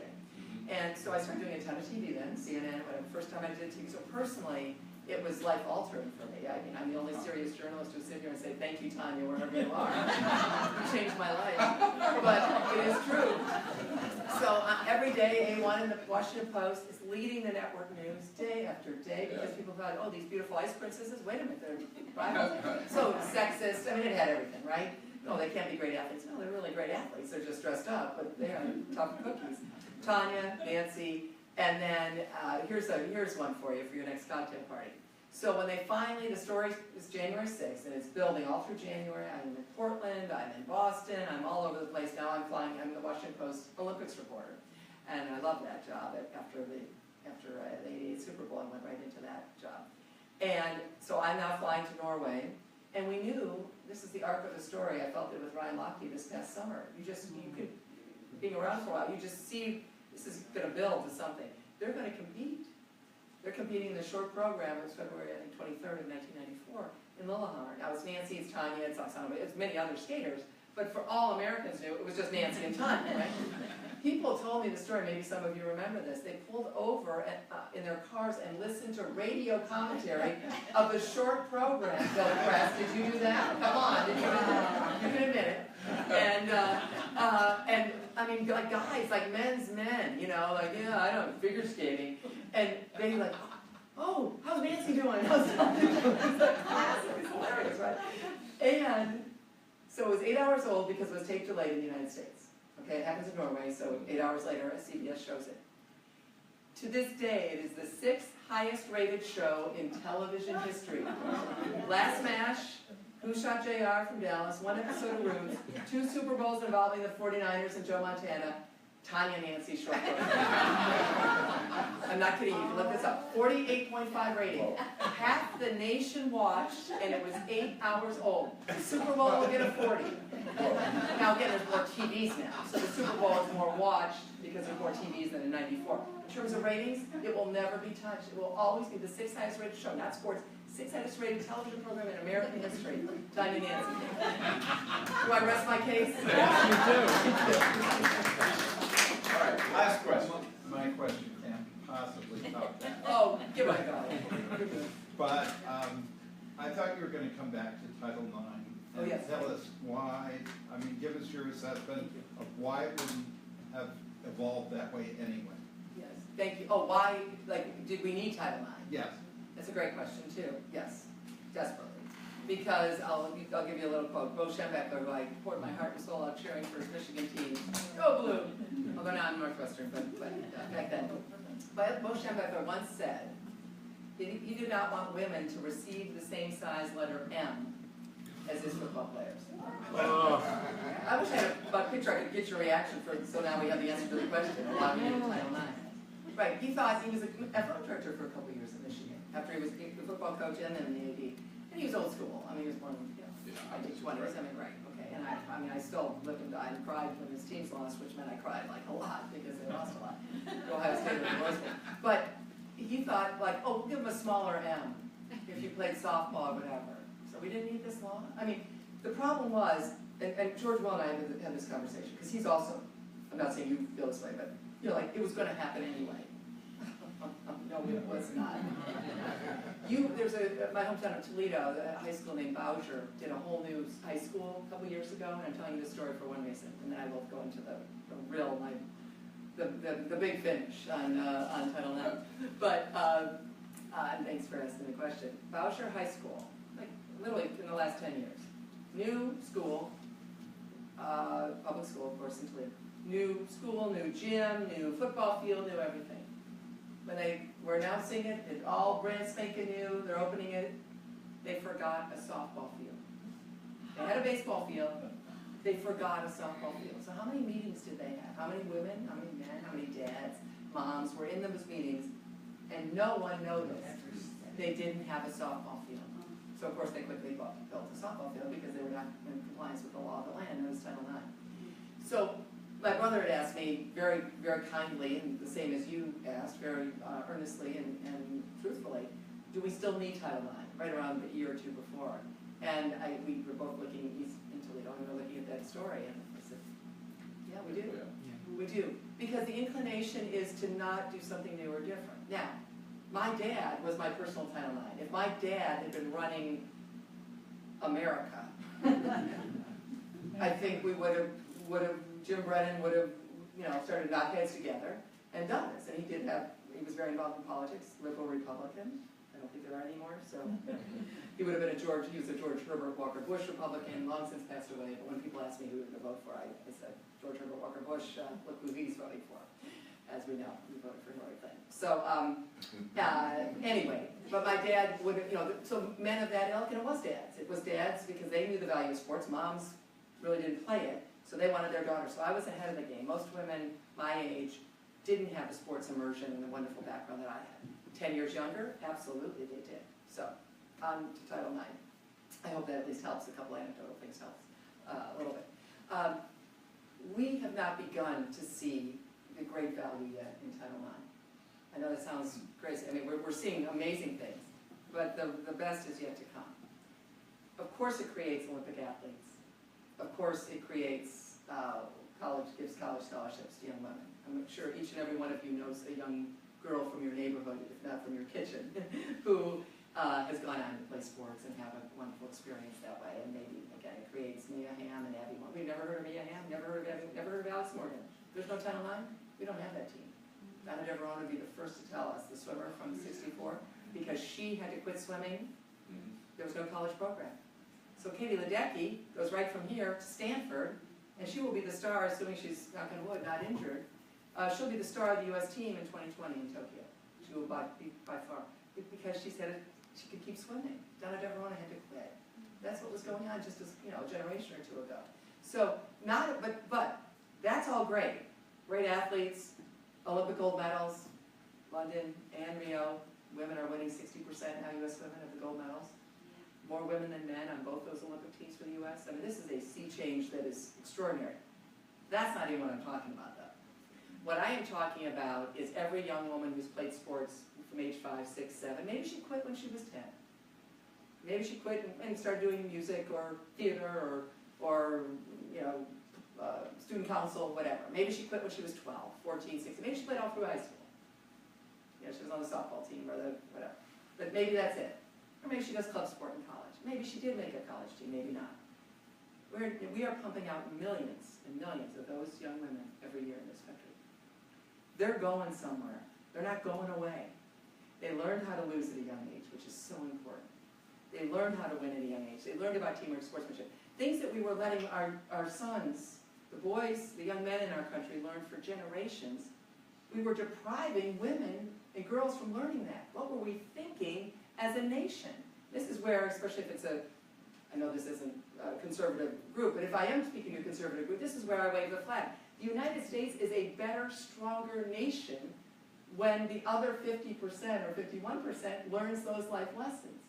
And so I started doing a ton of TV then, CNN, whatever, first time I did TV. So personally, it was life-altering for me. I mean, I'm the only serious journalist who sit here and say, thank you, Tanya, wherever you are. You changed my life. But it is true. So every day, A1 in the Washington Post is leading the network news day after day because people thought, oh, these beautiful ice princesses, wait a minute, they're rivals. So sexist, I mean, it had everything, right? No, they can't be great athletes. No, they're really great athletes. They're just dressed up, but they are tough cookies. Tanya, Nancy, and then here's one for you for your next cocktail party. So when they finally, the story is January 6th, and it's building all through January. I'm in Portland, I'm in Boston, I'm all over the place. Now I'm the Washington Post Olympics reporter. And I love that job. After the 88 Super Bowl, I went right into that job. And so I'm now flying to Norway, and we knew, this is the arc of the story, I felt it with Ryan Lochte this past summer. You could, being around for a while, you just see this is going to build to something. They're going to compete. They're competing in the short program. It was February, I think, 23rd of 1994 in Lillehammer. Now it's Nancy, it's Tanya, it's Oksana, it's many other skaters, but for all Americans knew, it was just Nancy and Tanya, right? people told me the story, maybe some of you remember this, they pulled over in their cars and listened to radio commentary of the short program, Bill Press. Did you do that? Come on, did you do that? You can admit it. And I mean, like guys, like men's men, you know, like, yeah, I don't, figure skating. And they like, oh, how's Nancy doing? How's Nancy doing? It's like classic, it's hilarious, right? And so it was 8 hours old because it was tape delayed in the United States. Okay, it happens in Norway, so 8 hours later, CBS shows it. To this day, it is the 6th highest rated show in television history. Last Smash, Who Shot JR from Dallas, 1 episode of Roots, 2 Super Bowls involving the 49ers and Joe Montana, Tanya Nancy short program. I'm not kidding you, you can look this up. 48.5 rating. Half the nation watched, and it was 8 hours old. The Super Bowl will get a 40. Now again, there's more TVs now, so the Super Bowl is more watched because there's more TVs than in '94. In terms of ratings, it will never be touched. It will always be the 6th highest rated show, not sports, 6th highest rated television program in American history. Tanya Nancy. Do I rest my case? Yes, you do. All right, last question. My question can't possibly top that. Oh, give it a go. But I thought you were going to come back to Title IX Oh, and yes. tell us why, I mean, give us your assessment of why it wouldn't have evolved that way anyway. Yes, thank you. Oh, why, like, did we need Title IX? Yes. That's a great question, too. Yes, desperately. Because I'll give you a little quote. Bo Schembechler, who I poured my heart and soul out cheering for his Michigan team. Go Blue! Although now I'm Northwestern, but back then. But Bo Schembechler once said, he did not want women to receive the same size letter M as his football players. I wish I had a picture I could get your reaction for, so now we have the answer to the question. Why we need Title IX. Right, he thought he was an athletic director for a couple of years in Michigan, after he was the football coach and then the AD. And he was old school. I mean, he was born, I think 20s, I mean, right, okay. And I mean, I still lived and died and cried when his teams lost, which meant I cried like a lot because they lost a lot. Ohio State was the worst one. But he thought like, oh, we'll give him a smaller M if you played softball or whatever. So we didn't need this law. I mean, the problem was, and George Will and I had this conversation, because he's also, I'm not saying you feel this way, but you know, like it was going to happen anyway. No, it was not. There's my hometown of Toledo, a high school named Bowsher did a whole new high school a couple years ago, and I'm telling you this story for one reason, and then I will go into the real, the big finish on Title IX. But and thanks for asking the question. Bowsher High School, like literally in the last 10 years, new school, public school, of course, in Toledo. New school, new gym, new football field, new everything. When they were announcing it, it's all brand spanking new, they're opening it, they forgot a softball field. They had a baseball field, they forgot a softball field. So how many meetings did they have? How many women, how many men, how many dads, moms were in those meetings, and no one noticed they didn't have a softball field. So of course they quickly built a softball field because they were not in compliance with the law of the land, known as Title IX. So my brother had asked me very, very kindly, and the same as you asked, very earnestly and truthfully, do we still need Title IX? Right around a year or two before. And we were both looking east in Toledo, and we were looking at that story, and I said, yeah, we do. Yeah. We do. Because the inclination is to not do something new or different. Now, my dad was my personal Title IX. If my dad had been running America, I think we would have Jim Brennan would have, started to knock heads together and done this. And he was very involved in politics, liberal Republican. I don't think there are anymore, so he would have been he was a George Herbert Walker Bush Republican, long since passed away. But when people ask me who to vote for, I said George Herbert Walker Bush. Look who he's voting for. As we know, he voted for Hillary Clinton. So anyway, but my dad would have, so men of that ilk, and it was dads. It was dads because they knew the value of sports. Moms really didn't play it. So they wanted their daughters. So I was ahead of the game. Most women my age didn't have the sports immersion and the wonderful background that I had. 10 years younger, absolutely they did. So on to Title IX. I hope that at least helps. A couple anecdotal things helps a little bit. We have not begun to see the great value yet in Title IX. I know that sounds crazy. I mean, we're seeing amazing things, but the best is yet to come. Of course it creates Olympic athletes. Of course it creates gives college scholarships to young women. I'm sure each and every one of you knows a young girl from your neighborhood, if not from your kitchen, who has gone on to play sports and have a wonderful experience that way. And maybe, again, it creates Mia Hamm and Abby Morgan. We've never heard of Mia Hamm, never heard of Abby, never heard of Alex Morgan. There's no Title IX. We don't have that team. Donna Deveron would be the first to tell us, the swimmer from '64, because she had to quit swimming. There was no college program. So Katie Ledecky goes right from here to Stanford, and she will be the star, assuming she's, knock on wood, not injured. She'll be the star of the U.S. team in 2020 in Tokyo. She will be by far, because she said she could keep swimming. Donna Deveron had to quit. That's what was going on just as, a generation or two ago. So, but that's all great. Great athletes, Olympic gold medals, London and Rio. Women are winning 60% now, U.S. women, of the gold medals. More women than men on both those Olympic teams for the U.S. I mean, this is a sea change that is extraordinary. That's not even what I'm talking about, though. What I am talking about is every young woman who's played sports from age 5, 6, 7. Maybe she quit when she was 10. Maybe she quit and started doing music or theater or student council, whatever. Maybe she quit when she was 12, 14, 16. Maybe she played all through high school. She was on the softball team or whatever. But maybe that's it. Or maybe she does club sport in college. Maybe she did make a college team, maybe not. We are pumping out millions and millions of those young women every year in this country. They're going somewhere. They're not going away. They learned how to lose at a young age, which is so important. They learned how to win at a young age. They learned about teamwork, sportsmanship. Things that we were letting our sons, the boys, the young men in our country learn for generations. We were depriving women and girls from learning that. What were we thinking as a nation? This is where, especially if it's I know this isn't a conservative group, but if I am speaking to a conservative group, this is where I wave the flag. The United States is a better, stronger nation when the other 50% or 51% learns those life lessons.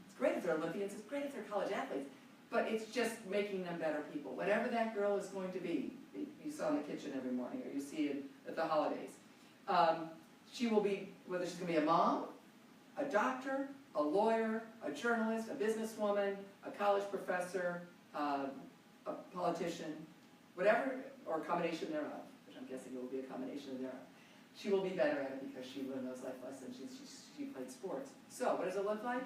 It's great if they're Olympians, it's great if they're college athletes, but it's just making them better people. Whatever that girl is going to be, you saw in the kitchen every morning, or you see it at the holidays. She will be, whether she's going to be a mom, a doctor, a lawyer, a journalist, a businesswoman, a college professor, a politician, whatever, or a combination thereof, which I'm guessing it will be a combination thereof. She will be better at it because she learned those life lessons. She played sports. So what does it look like?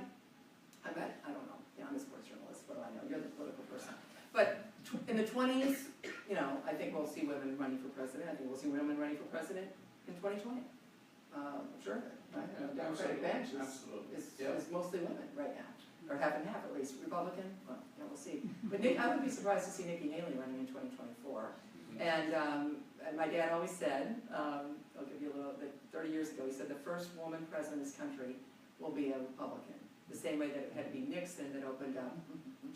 I don't know. I'm a sports journalist. What do I know? You're the political person. But in the 20s, I think we'll see women running for president. I think we'll see women running for president in 2020. Sure. Right? The Democratic bench is mostly women right now, or half and half at least. Republican, well, we'll see. But I would be surprised to see Nikki Haley running in 2024. And my dad always said, I'll give you a little bit, 30 years ago, he said the first woman president of this country will be a Republican. The same way that it had to be Nixon that opened up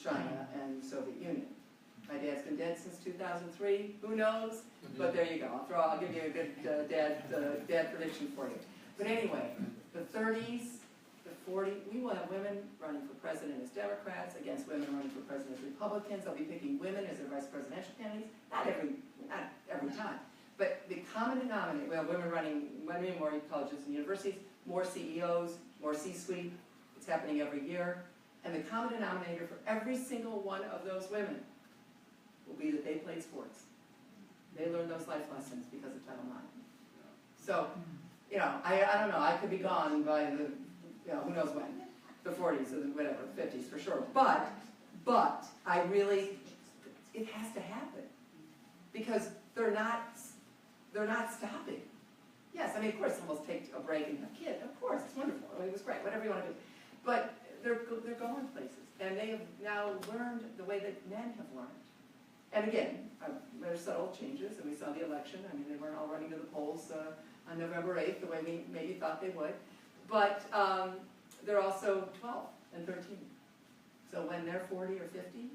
China and the Soviet Union. My dad's been dead since 2003. Who knows? But there you go. I'll give you a good dad prediction for you. But anyway, the 30s, the 40s, we will have women running for president as Democrats against women running for president as Republicans. They'll be picking women as their vice presidential candidates. Not every time. But the common denominator, we have women running more colleges and universities, more CEOs, more C-suite. It's happening every year. And the common denominator for every single one of those women will be that they played sports. They learned those life lessons because of Title IX. So, I don't know, I could be gone by the, who knows when, the 40s or the whatever, 50s for sure. But I really, it has to happen. Because they're not stopping. Yes, I mean, of course, almost take a break and have kids. Of course, it's wonderful. I mean, it was great, whatever you want to do. But they're going places. And they have now learned the way that men have learned. And again, there's subtle changes, and we saw the election. I mean, they weren't all running to the polls on November 8th the way we maybe thought they would. But they're also 12 and 13. So when they're 40 or 50,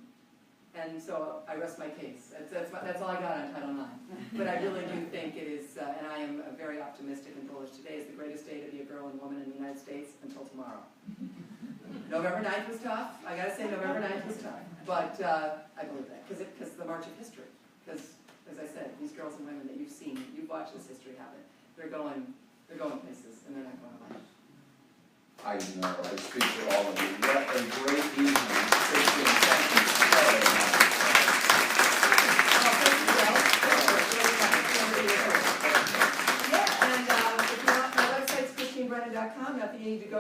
and so I rest my case. That's all I got on Title IX. But I really do think it is, and I am very optimistic and bullish. Today is the greatest day to be a girl and woman in the United States until tomorrow. November 9th was tough. I gotta say, November 9th was tough. But I believe that because the march of history. Because, as I said, these girls and women that you've seen, you've watched this history happen. They're going places, and they're not going away. I know. I speak to all of you. What a great evening. Christine, thank you so much. Well, thank you, Bill.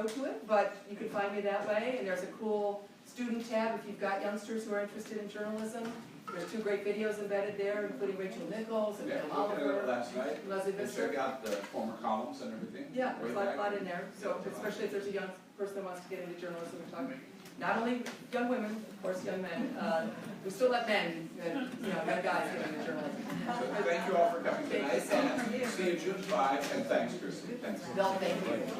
go to it, but you can find me that way, and there's a cool student tab if you've got youngsters who are interested in journalism. There's 2 great videos embedded there, including Rachel Nichols and Yeah, Bill we looked at it Oliver, last night, and Leslie and Visser. check out the former columns and everything. Yeah, there's Way a back. lot in there, so especially if there's a young person that wants to get into journalism, we're talking, not only young women, of course, young men, we still let men, young guys get into journalism. So thank you all for coming tonight, Thank you so much. and see you June 5, and thanks, Christine. Thanks. Bill, thank you.